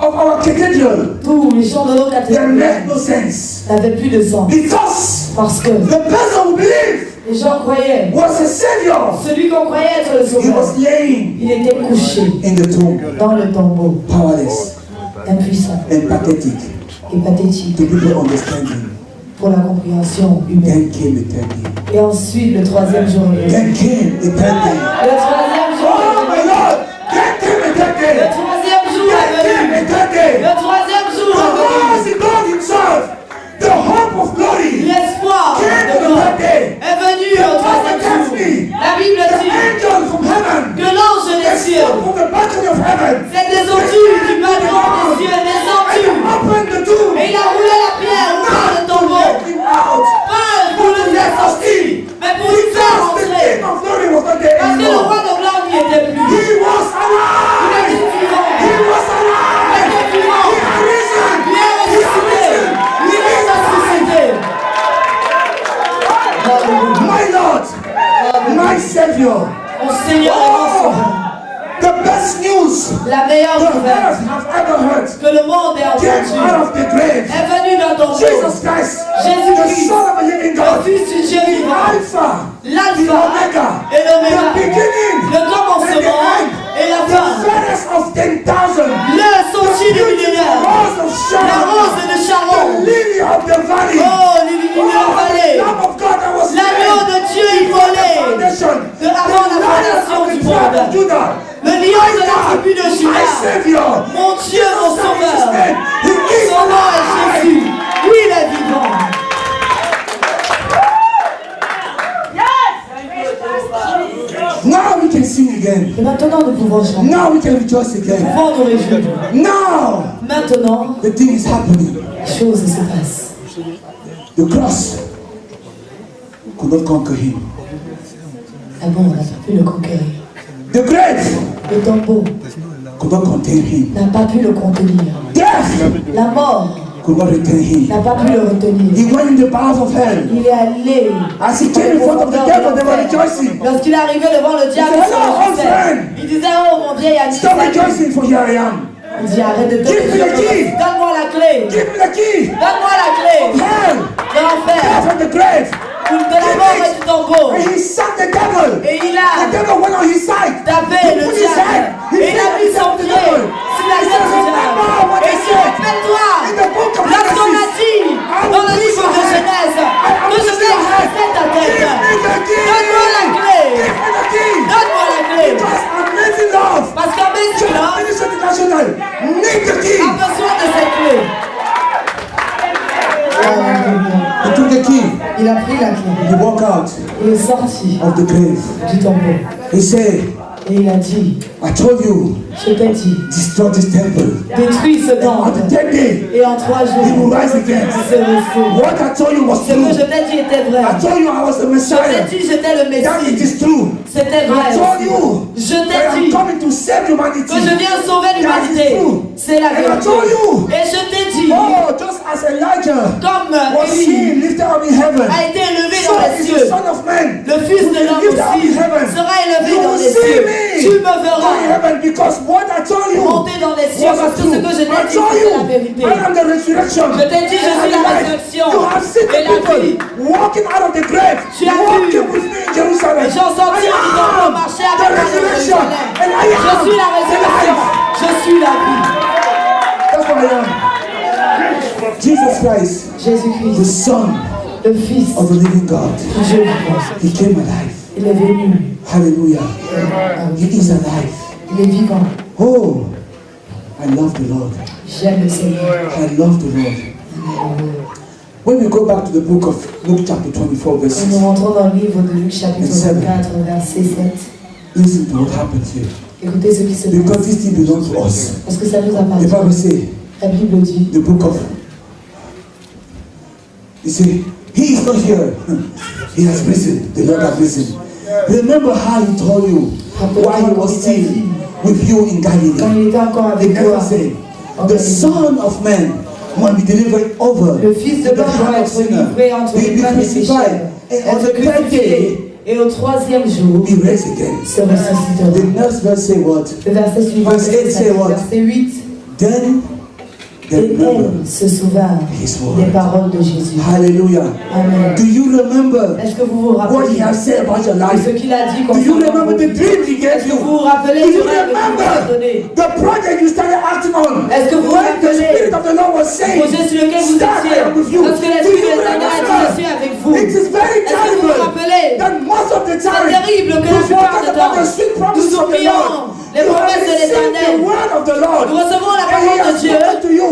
of our cathedral, Tous les chants de nos they cathédrales make no sense n'avaient plus de sens. because Parce que the person who believed les gens croyaient. was a savior. Celui qu'on croyait être le He sauveur, was laying il était couché in the tomb, dans le tombeau, powerless impuissant and pathetic et pathétique to people understanding. pour la compréhension humaine. Then came the third day. Et ensuite, le troisième jour est venu. Then came the third day. Le troisième jour Oh est my venu. Lord! Then came the third Le day. troisième jour Then est came venu. the third day. Le troisième jour The est venu. Lord is God Himself, the hope of glory. L'espoir Came de to the God third day. est venu au troisième jour. La Bible The dit angel from heaven, que l'ange the des cieux son from the balcony of heaven, s'est descendu du balcon des cieux, descendu. opened the tomb. Et il a roulé la pierre, ouvert le tombeau. Let him out. Pas pour le faire sortir, mais pour lui faire Because the entrer. King of glory was not there Parce que le anymore. roi de gloire n'y était plus. He was Il alive. était vivant. He was Il alive. était vivant. He had risen. Il est ressuscité. Il est ressuscité. My Lord, my Savior. Mon Seigneur est mon sauveur. The best news La meilleure the nouvelle earth has ever heard que le monde ait came out entendue of the grave. est venue dans ton Jesus dos. Christ, the Jésus-Christ, Son of the living le God, Fils du Dieu the vivant, Alpha, the l'alpha Omega, et l'oméga, the beginning, le commencement et la the fin, fairest of 10,000, le sorti du millénaire, rose of la Sharon, rose de the Sharon, lily of the valley, oh, l'illuminé the vallée, Lamb of God that was l'agneau slain de Dieu before the immolé, foundation, de avant la the fondation Lion of du the tribe of monde, Judah, le lion de la tribu de my Juda, Savior. mon Dieu, mon That is his sauveur, name. He is son nom est alive. Jésus. again. Et maintenant, nous pouvons chanter. Now we can rejoice Nous again. pouvons nous réjouir. Now Maintenant, the thing is happening. les choses se passent. The cross could not conquer him. Ah bon, on n'a pas pu le conquérir. The grave Le tombeau could not contain him. n'a pas pu le contenir. Death La mort could not retain him. n'a pas pu le retenir. He went in the bowels of hell. Il est allé. As he came in front of the devil, they were rejoicing. Lorsqu'il est arrivé devant le diable, Il disait, "Hello, old friend." il disait, oh mon vieil ami. Stop rejoicing, for here I am. Il dit, arrête de te Give me the key. Donne-moi la clé. Give me the key. Donne-moi la clé. Hell, De l'enfer. death and the grave. De la mort et du tombeau. And he shot the devil. Et il The a devil went on his side. tapé He le put his diable. head. He Et il a mis son pied sur la tête du diable. Et il dit, rappelle-toi, lorsqu'on a dit dans le livre de Genèse que je vais casser ta tête. Donne-moi la clé. Give me the key. Donne-moi la clé. Because amazing love. Parce qu'Amazing Love Ministry International need the key. a besoin de cette clé. He took the key. Il a pris la clé. He walked out Il est sorti of the grave. du tombeau. He said, Et il a dit, I told you, je t'ai dit, destroy this temple. détruis ce On the temple. 10th day, Et en 3 he will jours, rise again. tu seras sauvé. What I told you was Ce que true. je t'ai dit était vrai. I told you I was the Je t'ai Messiah. dit, j'étais le That it Messie. is true. C'était I vrai. told you Je that t'ai I'm dit coming to save humanity. que je viens sauver That is l'humanité. true. C'est la And I vérité. told you, Et je t'ai dit, oh, just as Elijah comme was Élie seen lifted up in heaven, a été élevé so dans les is the cieux, Son of Man. le Fils de l'homme Lift up in aussi heaven. sera élevé You dans will les see cieux. me Tu me in verras heaven because what I told you monter dans les cieux was parce que ce true. que je I t'ai dit, told c'est you, la vérité. I am the resurrection. Je t'ai dit, je suis and la life. résurrection You have seen the et la people vie. walking out of the grave, Tu as vu walking with me in Jerusalem. Les gens sortis du temple marchaient the avec moi dans resurrection, Jérusalem. and I Je am suis la the résurrection. life. Je suis la vie. That's what I am. Jesus Christ, the Jésus-Christ, Son le Fils of the living God, du Dieu vivant. He came alive. Il est venu. Hallelujah. He is alive. Il est vivant. Oh, I love the Lord. J'aime le Seigneur. I love the Lord. When we go back to the book of Luke chapter 24 verse Et nous 6, rentrons dans le livre de Luc chapitre Et 24 verset 7. listen to what happens here. Écoutez ce qui se Because passe. this thing belongs to us. Parce que ça nous The appartient. Bible says, La Bible dit, the book of, you see, he is not here. He has risen. The Lord has risen. Remember how he told you while he was still with you in quand Galilee. il était encore The avec devil toi, said, the Son of Man must be delivered over le Fils de to the l'homme doit hand of être sinners, livré entre les be mains des pécheurs, crucified, and on être the third day crucifié, et au 3e jour, be raised again. se ressuscitera. The next verse say what? Le verset suivant, Verse 8 say what? verset 8, Then they et remember elle se souvint his des word. paroles de Jésus. Hallelujah. Amen. Do you remember Est-ce que vous vous what he rappelez has said about your de life? ce qu'il a dit Do you concernant remember vous? the dream he gave Est-ce que you? vous vous rappelez Do du you rêve qu'il vous a donné? remember the project you started acting on? Est-ce que vous vous When the rappelez Spirit of the Lord was le saying, projet sur lequel vous "Start, I am with étiez? you." Lorsque Do l'Esprit you de l'Éternel a dit, je suis remember? avec vous. It is very Est-ce que vous vous terrible rappelez? that most of the time C'est terrible que we la plupart forget du about temps, the sweet nous promises of the oublions Lord. les You have promesses de received l'Éternel. the word of the Lord. Nous recevons la And he parole de has Dieu. spoken to you.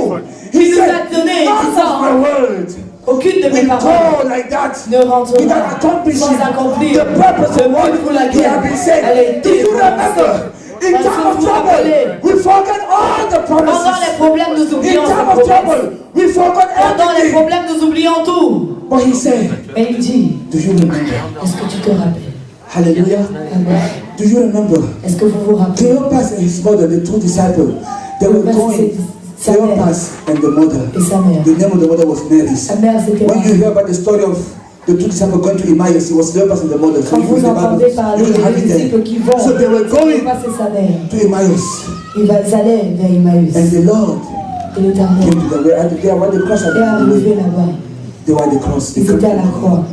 He Il nous a said, donné, none disant, of my word aucune de mes will paroles go like that ne rentrera without accomplishing sans accomplir the purpose of what pour he laquelle has been saying. elle a Do été you remember? prononcée. In Est-ce time que of vous vous trouble, rappelez? we forget all the Pendant les promises. problèmes, nous In oublions time ces of promesses. trouble, we forgot Pendant les everything. problèmes, nous oublions tout. But he said, Et il dit, do you remember? est-ce que tu te rappelles? Hallelujah. Amen. Do you remember? Est-ce que vous vous rappelez? Cleopas and his mother, the two disciples, they were going. Cleopas and the mother. Et sa mère. The name of the mother was Mary. Sa mère, c'était When you Marie. hear about the story of the two disciples going to Emmaus, it was Cleopas and the mother. So Quand if you vous read the entendez Bible, parler you will have des it disciples there. qui vont, So they were going pas c'est sa mère. to Emmaus, Ils allaient vers Emmaüs. and the Lord Et l'Éternel came to them. They were at the cross. est arrivé là-bas. They were at the cross. They Ils came étaient à to la the croix. cross.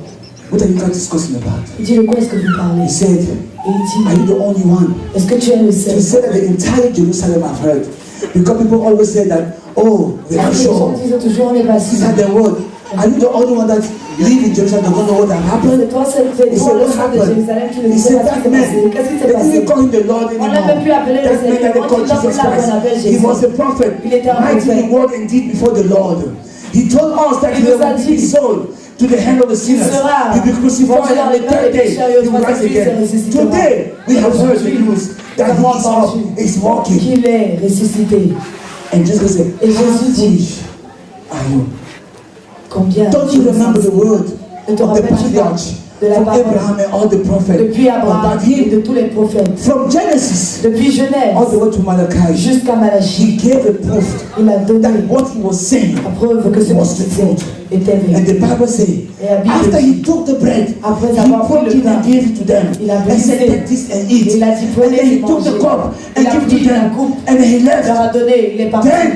What are you guys discussing about? Il dit, de quoi est-ce que vous parlez? He said, Et il are dit, you the only one? est-ce que tu es le seul? He said that the entire Jerusalem have heard. Because people always say that, oh, we're not Les gens sure. disent toujours, on n'est pas These sûr. are the word. Are you the only one that live in Jerusalem that don't know what happened? C'est toi, c'est He toi said, le what sang de happened? Jérusalem qui ne He sait said, pas ce qui that s'est man, passé. Qu'est-ce qui they s'est passé? didn't call him the Lord On anymore. n'a même plus appelé le That man that they Seigneur. called On dit, Jesus non, on appelle Christ. He Jésus. was a prophet, Il était un mighty prophète. in word and deed before the Lord. He told us that Il he nous a would dit be sold to the hand of the sinners. He'll be crucified on the third day. He will rise again. Today, we have heard the news that he is walking. Qu'il est ressuscité. And Jesus said, Et Jésus dit, are you? combien Don't you remember the word ne te of the rappelles-tu pas patriarchs de la from parole Abraham and all the prophets depuis Abraham about et him? de tous les prophètes, From Genesis depuis Genèse all the way to Malachi, jusqu'à he Malachie, gave a proof il a donné that what he was saying la preuve que ce was qu'il the disait truth. était And vrai. the Bible says, Et la Bible after dit, he took the bread, après he avoir broke pris it le pain, and gave it to them. il a And said, brisé, take this and eat. il a dit, And prenez then he et took the mangez. cup Il and a gave it pris to la them. coupe, And he il leur a left. donné, il est parti. Then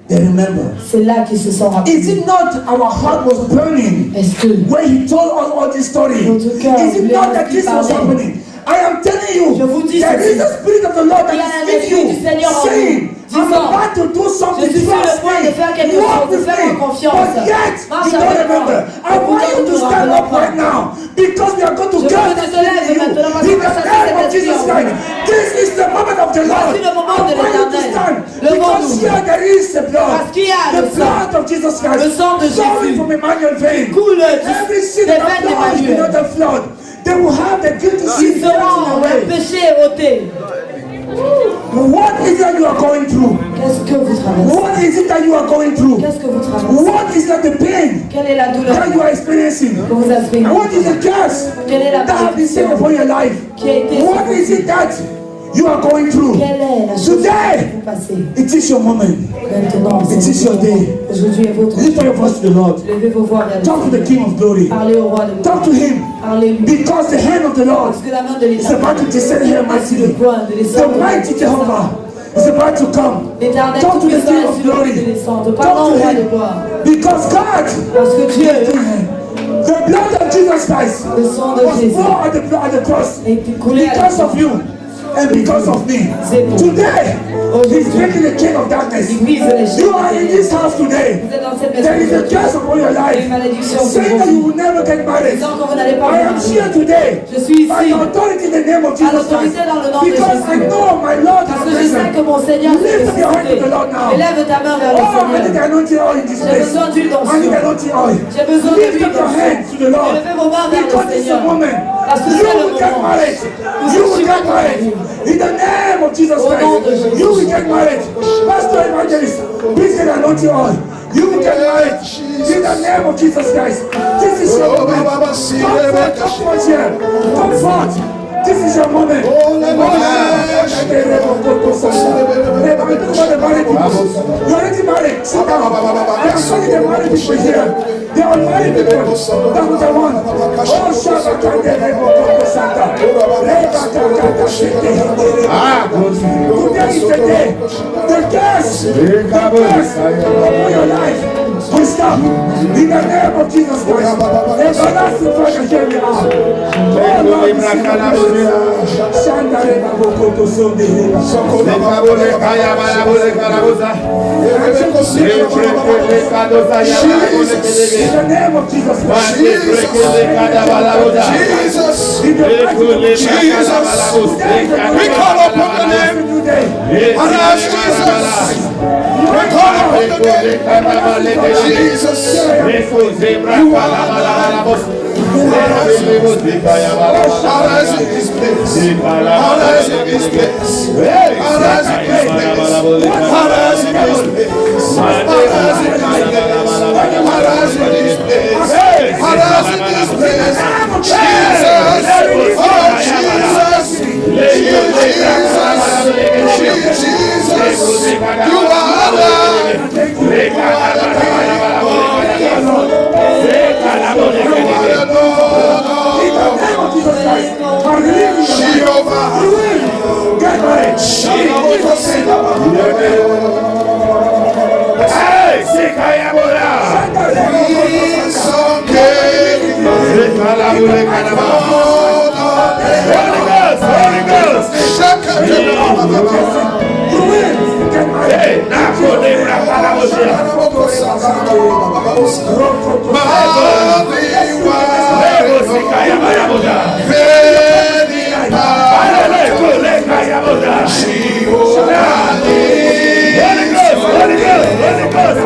they remember. C'est là qu'ils se sont rappelés. Is it not our heart was burning Est-ce que when he told us all this story? Notre cœur Is it voulait not that this was parler. happening? I am telling you, Je vous dis there ceci. is the Spirit of the Lord Il y a that un is in esprit you, du Seigneur en saying, vous, I'm disant, about to do something, je suis sur le trust point de faire quelque me, walk chose, de with faire me, en confiance. but yet Marche you don't avec moi. remember. I Et want you pourtant, to nous stand rappelons up pas. right now, because we are going to Je get veux que tu te lèves you maintenant, parce in qu'on va the chasser name of cet esprit Jesus en Christ. This is the moment of the Lord. Voici le moment de I want you to l'Éternel. stand, Levons-nous. because here there is the blood, Parce qu'il y a the le sang. blood of Jesus Christ, Le sang de flowing Jésus. from Emmanuel vein. Coule Every des sin that veines flows d'Emmanuel. without the flood, they will have the guilty sin Ils seront taken le away. péché ôté. What is that you are going through? Qu'est-ce que vous traversez? What is it that you are going through? Qu'est-ce que vous traversez? What is that the pain Quelle est la douleur that you are experiencing? que vous avez? What is the curse Quelle est la that has been set malédiction upon your life? qui a été What is it that you are going through? Quelle est la chose Today, que vous passez? it is your moment. Maintenant, It is your day. aujourd'hui est votre Lift up your voice to the Lord. Levez vos voix vers le Talk to the Seigneur. King of Glory. Parlez au roi de Talk to gloire. him. Parlez-lui. Because the hand of the Lord Parce que la main de is about to l'Éternel descend here est sur le mightily. point de The descendre. mighty Jehovah is about to come. L'Éternel Talk to the tout-puissant King est of sur le point de Glory. descendre. Talk Pardon au to roi de him. gloire. Because God, Parce que Dieu, the blood of Jesus Christ le sang de was Jésus, poured at the cross a été coulé à la because of you and because of me. Today, He's breaking the chain of darkness. Il brise les chaînes. You are in this house today. Vous êtes dans cette There is a maison. curse upon your Il y a life, une malédiction sur saying vos that you vies. will never get married. Disant que vous n'allez pas I vous am marier. here today Je suis by ici the authority in the name of à Jesus l'autorité Christ. dans le nom de Because I Jésus. know my Lord is Parce que je sais present. que mon Seigneur est Lift up your hand to ressuscité. the Lord now. Élève ta main vers le Oh, I need Seigneur. the anointing oil in this J'ai place. besoin d'huile I need d'onction. the anointing oil. J'ai besoin de Lift l'huile up your d'onction. hand to the Lord. Élevez vos mains vers le Because it's a Seigneur. moment. Parce que You c'est le will get moment. married. You will get married. In the name of Jesus Au nom de Christ. Jésus. You will get married. Pastor Evangelist, please get anointing oil. You will get married. In the name of Jesus Christ. This is your moment. Come forth here. Come forth. This is your moment. You're already married. Sit down. I am calling the married people here. They are married people. That's what I want. Oh, Shabbat, today is the day. The curse upon your life will stop. In the name of Jesus Christ. Everlasting Father, hear me out. Oh, Lord, Shandare Babokoto Sunday. In the name of Jesus Christ. Jesus. We call upon the name. And ask Jesus. We call upon the name. Jesus. You are arise in this place. Arise in this place. Arise in this place. Arise in this place. Arise in this place. Arise in this place. Arise in this place. Jesus. Oh, Jesus. Jesus. You are alive. You are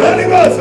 Holy Ghost,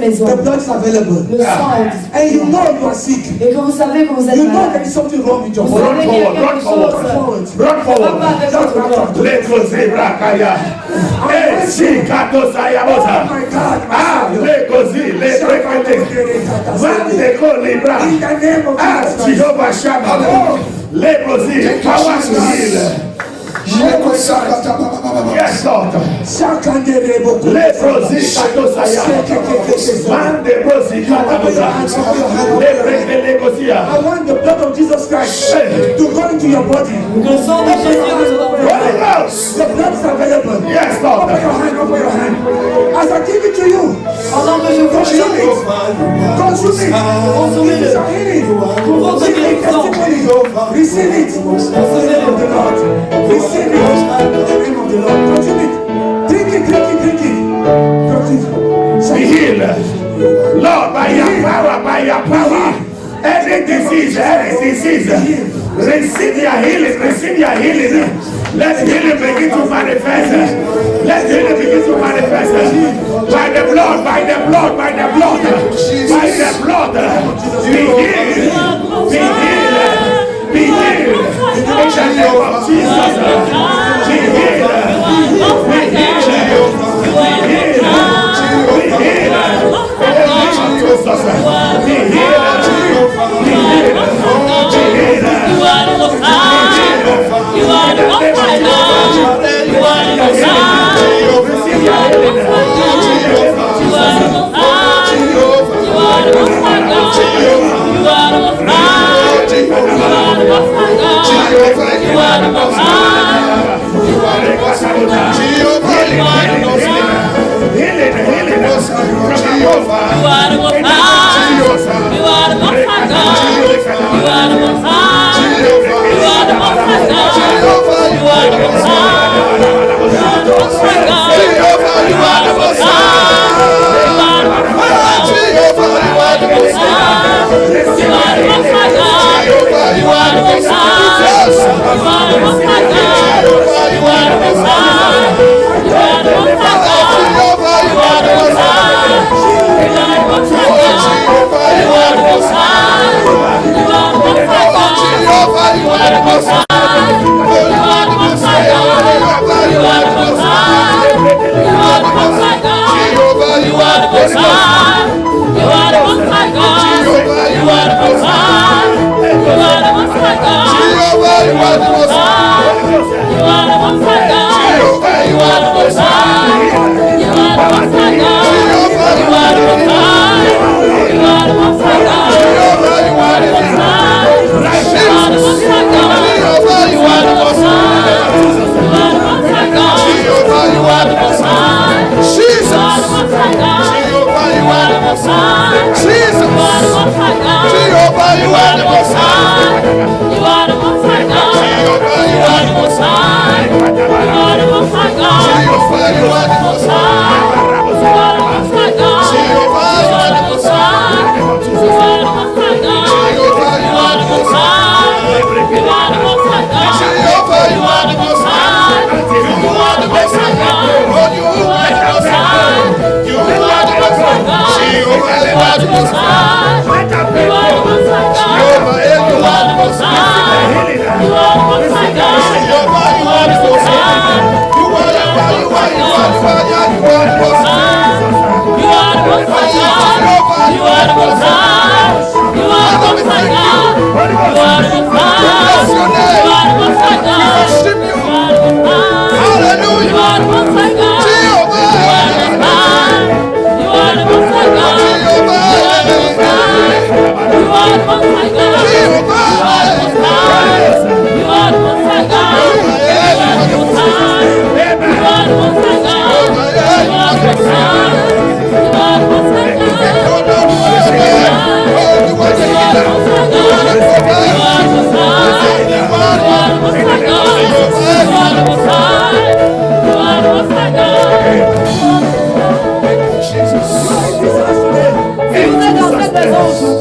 The blood is available. Le sang est disponible. And you know you are sick. Et que vous savez que vous êtes You know malade. there is something wrong with your Vous body. savez qu'il y a quelque chose. Run forward. Papa avec votre corps. Let's Brakaya. Hey, si kato sayabosa. Oh my God, my Ah, Savior. le kozi, le brekete. Mande ko libra. In the name of Ah, Jesus Christ. Jehovah Shammah. Le kozi, power to heal. Yes, Lord. Le prosi kato saya. Mande prosi katabosa. Le breke le kozia. I want the blood of Jesus Christ to go into your body. Le sang de Jésus entre dans votre Holy corps. Ghost. The blood is available. Yes, Lord. Open your hand, open your hand. As I give it to you, Pendant que je vous consume it. Consume it. Consumez-le. It is a healing. Pour votre Receive it, guérison. testimony. Receive it. In the name of the Lord. Receive it. In the name of the Lord. Consume it. Drink it, drink it, drink it. Drink it. Be healed. Lord, by your power, any disease, receive your healing, receive your healing. Let healing begin to manifest. Let healing begin to manifest. By the blood, by the blood, by the blood, by the blood. Be healed, be healed, be healed. In the name of Jesus, be healed, be healed, be healed. You are the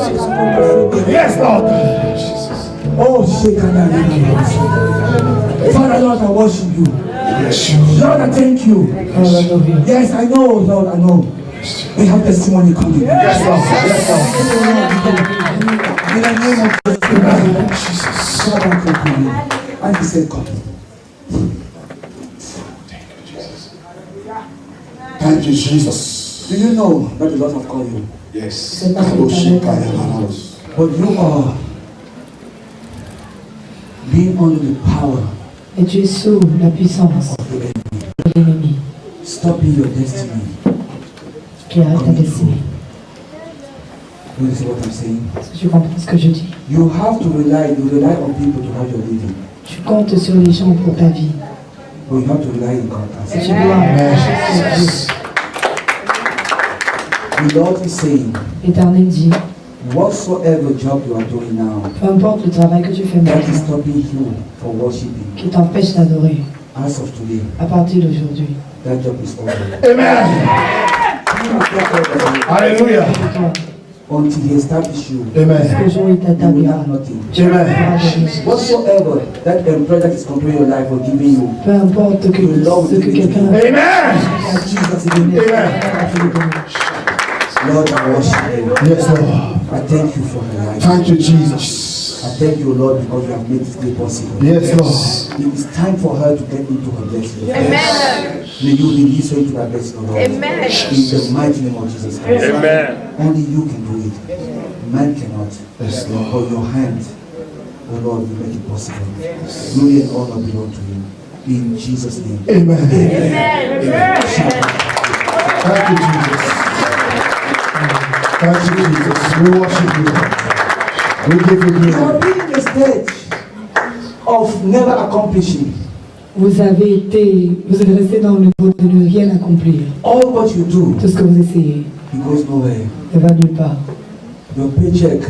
Yes, Lord. Oh, Father, Lord, I worship you. Lord, I thank you. Yes, I know, Lord, I know. We have testimony coming. Yes, Lord. Yes, Lord. In the name of Jesus. Father, I thank you. And he said, come. Thank you, Jesus. Do you know that the Lord have called you? Yes. But you are being under the power Et tu es sous la puissance of the enemy. de l'ennemi Stopping your destiny. qui arrête ta destinée. You see what I'm saying? Est-ce que tu comprends ce que je dis? You have to rely on people to have your living. Tu comptes sur les gens pour ta vie. But you have to rely on God. Et tu dois marcher sur Dieu. The Lord is saying, L'Éternel dit, whatsoever job you are doing now, peu importe le travail que tu fais that is maintenant, stopping you from worshiping, qui t'empêche d'adorer, as of today, à partir d'aujourd'hui, that job is over. Amen. Hallelujah. toi, Until he establishes you, Amen. ce jour il you will t'établira, have nothing. tu Amen. n'auras rien. Whatsoever that employer that is controlling your life or giving you, Peu importe ce que quelqu'un Amen. Jesus is in Amen. Lord, I worship you. Yes, Lord. I thank you for my life. Thank you, Jesus. I thank you, Lord, because you have made this day possible. Yes, Lord. It is time for her to get into her blessing. Amen. May you release her into that blessing, Lord. Amen. In the mighty name of Jesus Christ. Amen. Only you can do it. Man cannot. Yes, Lord. But your hand, oh Lord, will make it possible. Glory and honor belong to you. In Jesus' name. Amen. Amen. Thank you, Jesus. Thank you, Jesus. We worship you. We give you You have glory. been in a stage of never accomplishing. Vous êtes resté dans le niveau de ne rien accomplir. All what you do, Tout ce que vous essayez it goes nowhere. ne va nulle part. Your paycheck,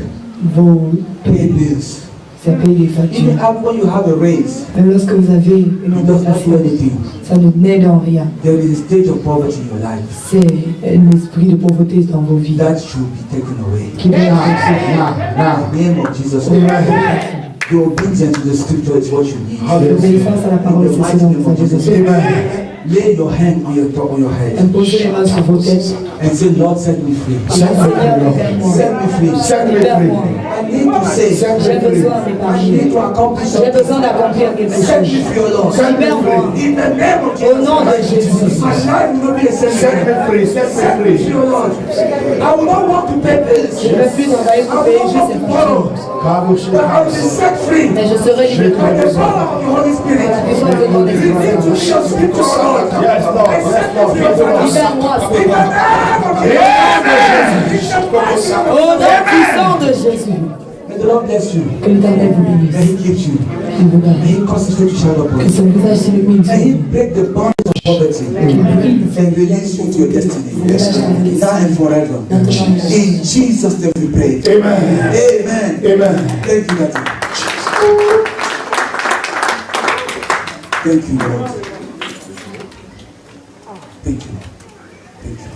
Vos pay bills. ça paye des Even factures. when you have a raise, Même lorsque vous avez une it does not do augmentation, anything. ça ne n'aide en rien. There is a stage of poverty in your life C'est un esprit de pauvreté dans vos vies that should be taken away. qui doit être Now, in the name of Jesus, the obedience to the scripture is what you need. l'obéissance à la parole, In the c'est mighty ce dont name vous of avez Jesus, besoin. lay your hand on your head Imposez les mains sur vos têtes. and say, Lord, set me free. Set me free, Lord. Set me free. Set me Libère-moi. free. I need to say, Set J'ai me free. besoin I need d'épargner. to accomplish J'ai something. besoin d'accomplir quelque Set me chose. free, O Lord. Set me Libère-moi. free. In the name of Au Jesus, nom de Jésus. my life will not be the same. Set me free. Set me Set me free. free, O Lord. I will not want to pay bills. Je ne veux plus travailler pour I payer will not juste want ces to factures. borrow. But I will be set free. Mais je serai libre. By the power of the Holy Spirit. Besoin de ton You need esprit. to shout scripture, Lord. Yes, Lord. I Yes, set me Lord. free, Yes, Lord. Father. Libère-moi, In the Seigneur. name of Jesus. Au nom puissant de Jésus. May the Lord bless you. Que l'Éternel vous May bénisse. He keep you. Qu'il vous garde. May He cause His face to shine upon Que you. son visage s'illumine sur May He vous. break the bonds of poverty and release you to your destiny. Now and forever. In Jesus' name we pray. Amen. Amen. Amen. Thank you, Daddy. Thank you, Lord. Thank you. Thank you.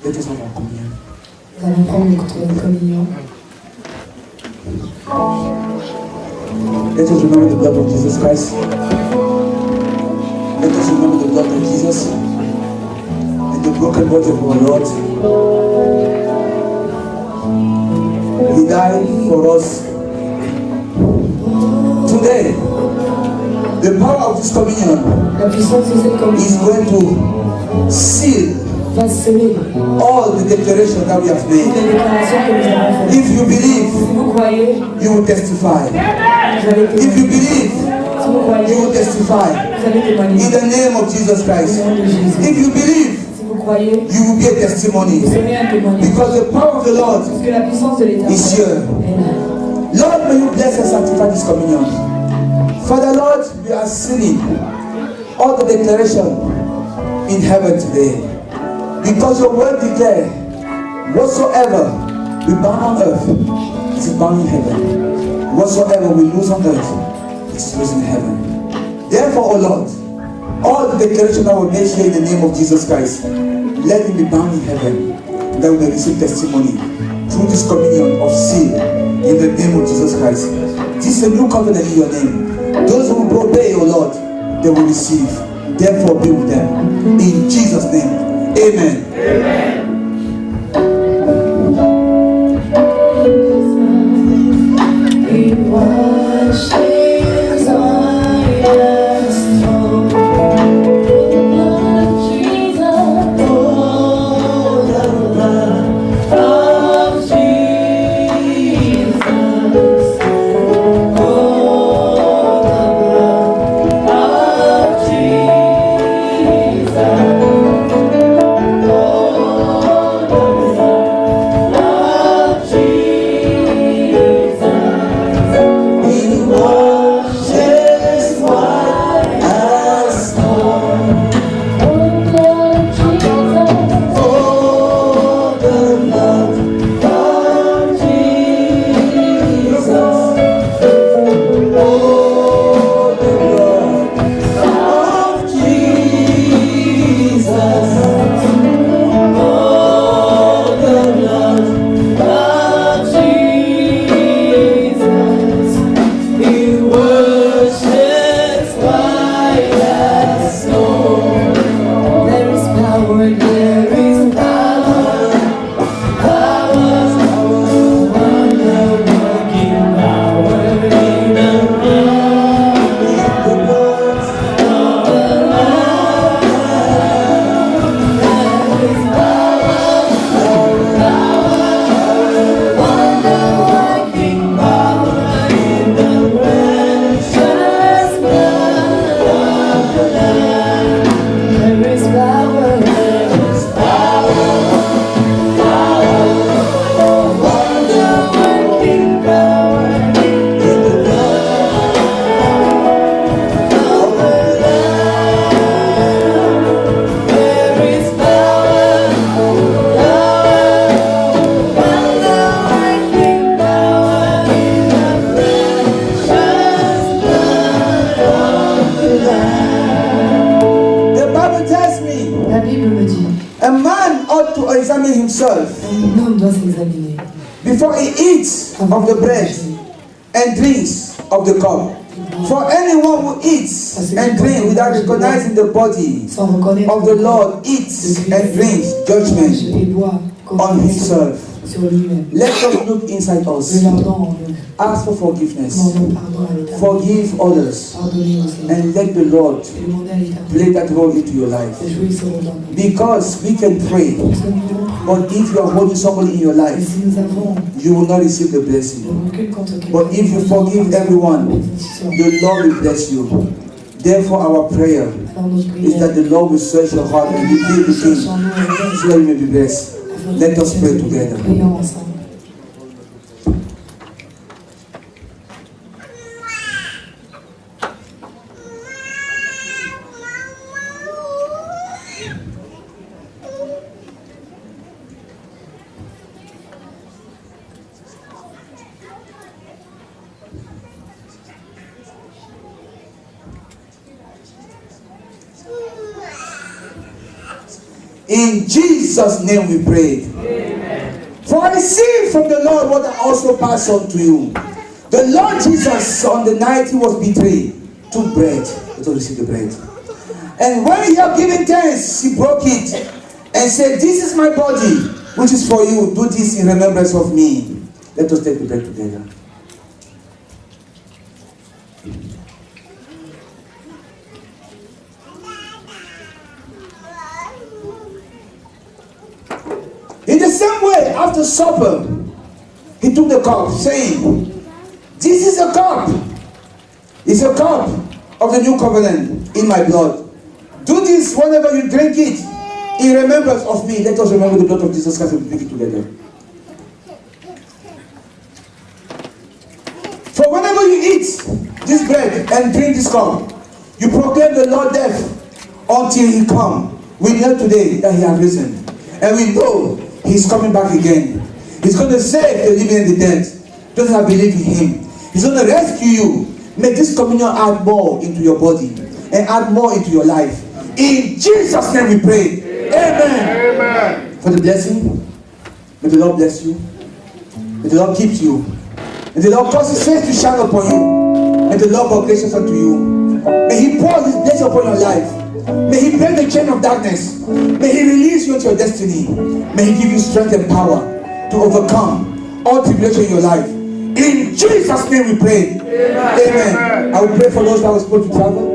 Let us have our communion. Nous allons prendre notre communion. Let us remember the blood of Jesus Christ. Let us remember the blood of Jesus and the broken body of our Lord. He died for us. Today, the power of this communion La puissance de cette communion is going to seal va sceller all the declarations that we have les made. déclarations que nous avons faites. If you believe, Si vous croyez, you will testify. vous allez If you témoigner. believe, Si vous croyez, you will testify. vous allez témoigner. In the name of Jesus Au Christ. nom de Jésus. If you believe, Si vous croyez, you will be a testimony. vous serez un témoignage. Because the power of the Lord Parce que la puissance de l'Éternel is here. est là. Lord, may you bless and sanctify this communion. Father, Lord, we are sealing all the declaration in heaven today. Because your word declares, whatsoever we bound on earth is bound in heaven. Whatsoever we lose on earth is lost in heaven. Therefore, O Lord, all the declaration that were made here in the name of Jesus Christ, let it be bound in heaven, that we may receive testimony through this communion of seal in the name of Jesus Christ. This is a new covenant in your name. Those who will obey, O Lord, they will receive. Therefore, be with them. In Jesus' name, amen. He washes white as snow. The blood of Jesus. Oh, the blood of Jesus. Oh, the blood of Jesus. examine himself Un homme doit s'examiner before he eats of the bread and drinks of the cup. For anyone who eats and drinks without recognizing the body sans reconnaître of the Lord eats and drinks judgment et boit comme on himself. sur lui-même. Let us look inside us. Regardons en nous. Ask for forgiveness. Demandons pardon à l'Éternel. Forgive others. Pardonnez aux autres. And let the Lord Et demandez à l'Éternel play that role into your life. de jouer ce rôle dans nous. Because we can pray, Parce que nous pouvons prier. but if you are holding somebody in your Mais life, si nous avons you will not receive the blessing. aucune contre quelqu'un, But if you forgive everyone, the Lord will bless you. Therefore, our prayer alors notre is that prière, the Lord will search your heart and reveal the cherche thing en nous un réveil, so that you may be blessed. afin Let que us nous pray puissions together. prier ensemble. In Jesus' name we pray. For I received from the Lord what I also pass on to you. The Lord Jesus, on the night he was betrayed, took bread. Let us receive the bread. And when he had given thanks, he broke it and said, "This is my body, which is for you. Do this in remembrance of me." Let us take the bread together. In the same way, after supper, he took the cup, saying, "This is a cup. It's a cup of the new covenant in my blood. Do this whenever you drink it in remembrance of me." Let us remember the blood of Jesus Christ and drink it together. For whenever you eat this bread and drink this cup, you proclaim the Lord's death until he come. We know today that he has risen. And we know he's coming back again. He's going to save the living and the dead. Those that believe in him. He's going to rescue you. May this communion add more into your body and add more into your life. In Jesus' name we pray. Amen. Amen. For the blessing, may the Lord bless you. May the Lord keep you. May the Lord cause his face to shine upon you. May the Lord be gracious unto you. May he pour his blessing upon your life. May he break the chain of darkness. May he release you into your destiny. May he give you strength and power to overcome all tribulation in your life. In Jesus' name we pray. Amen. I will pray for those that were supposed to travel.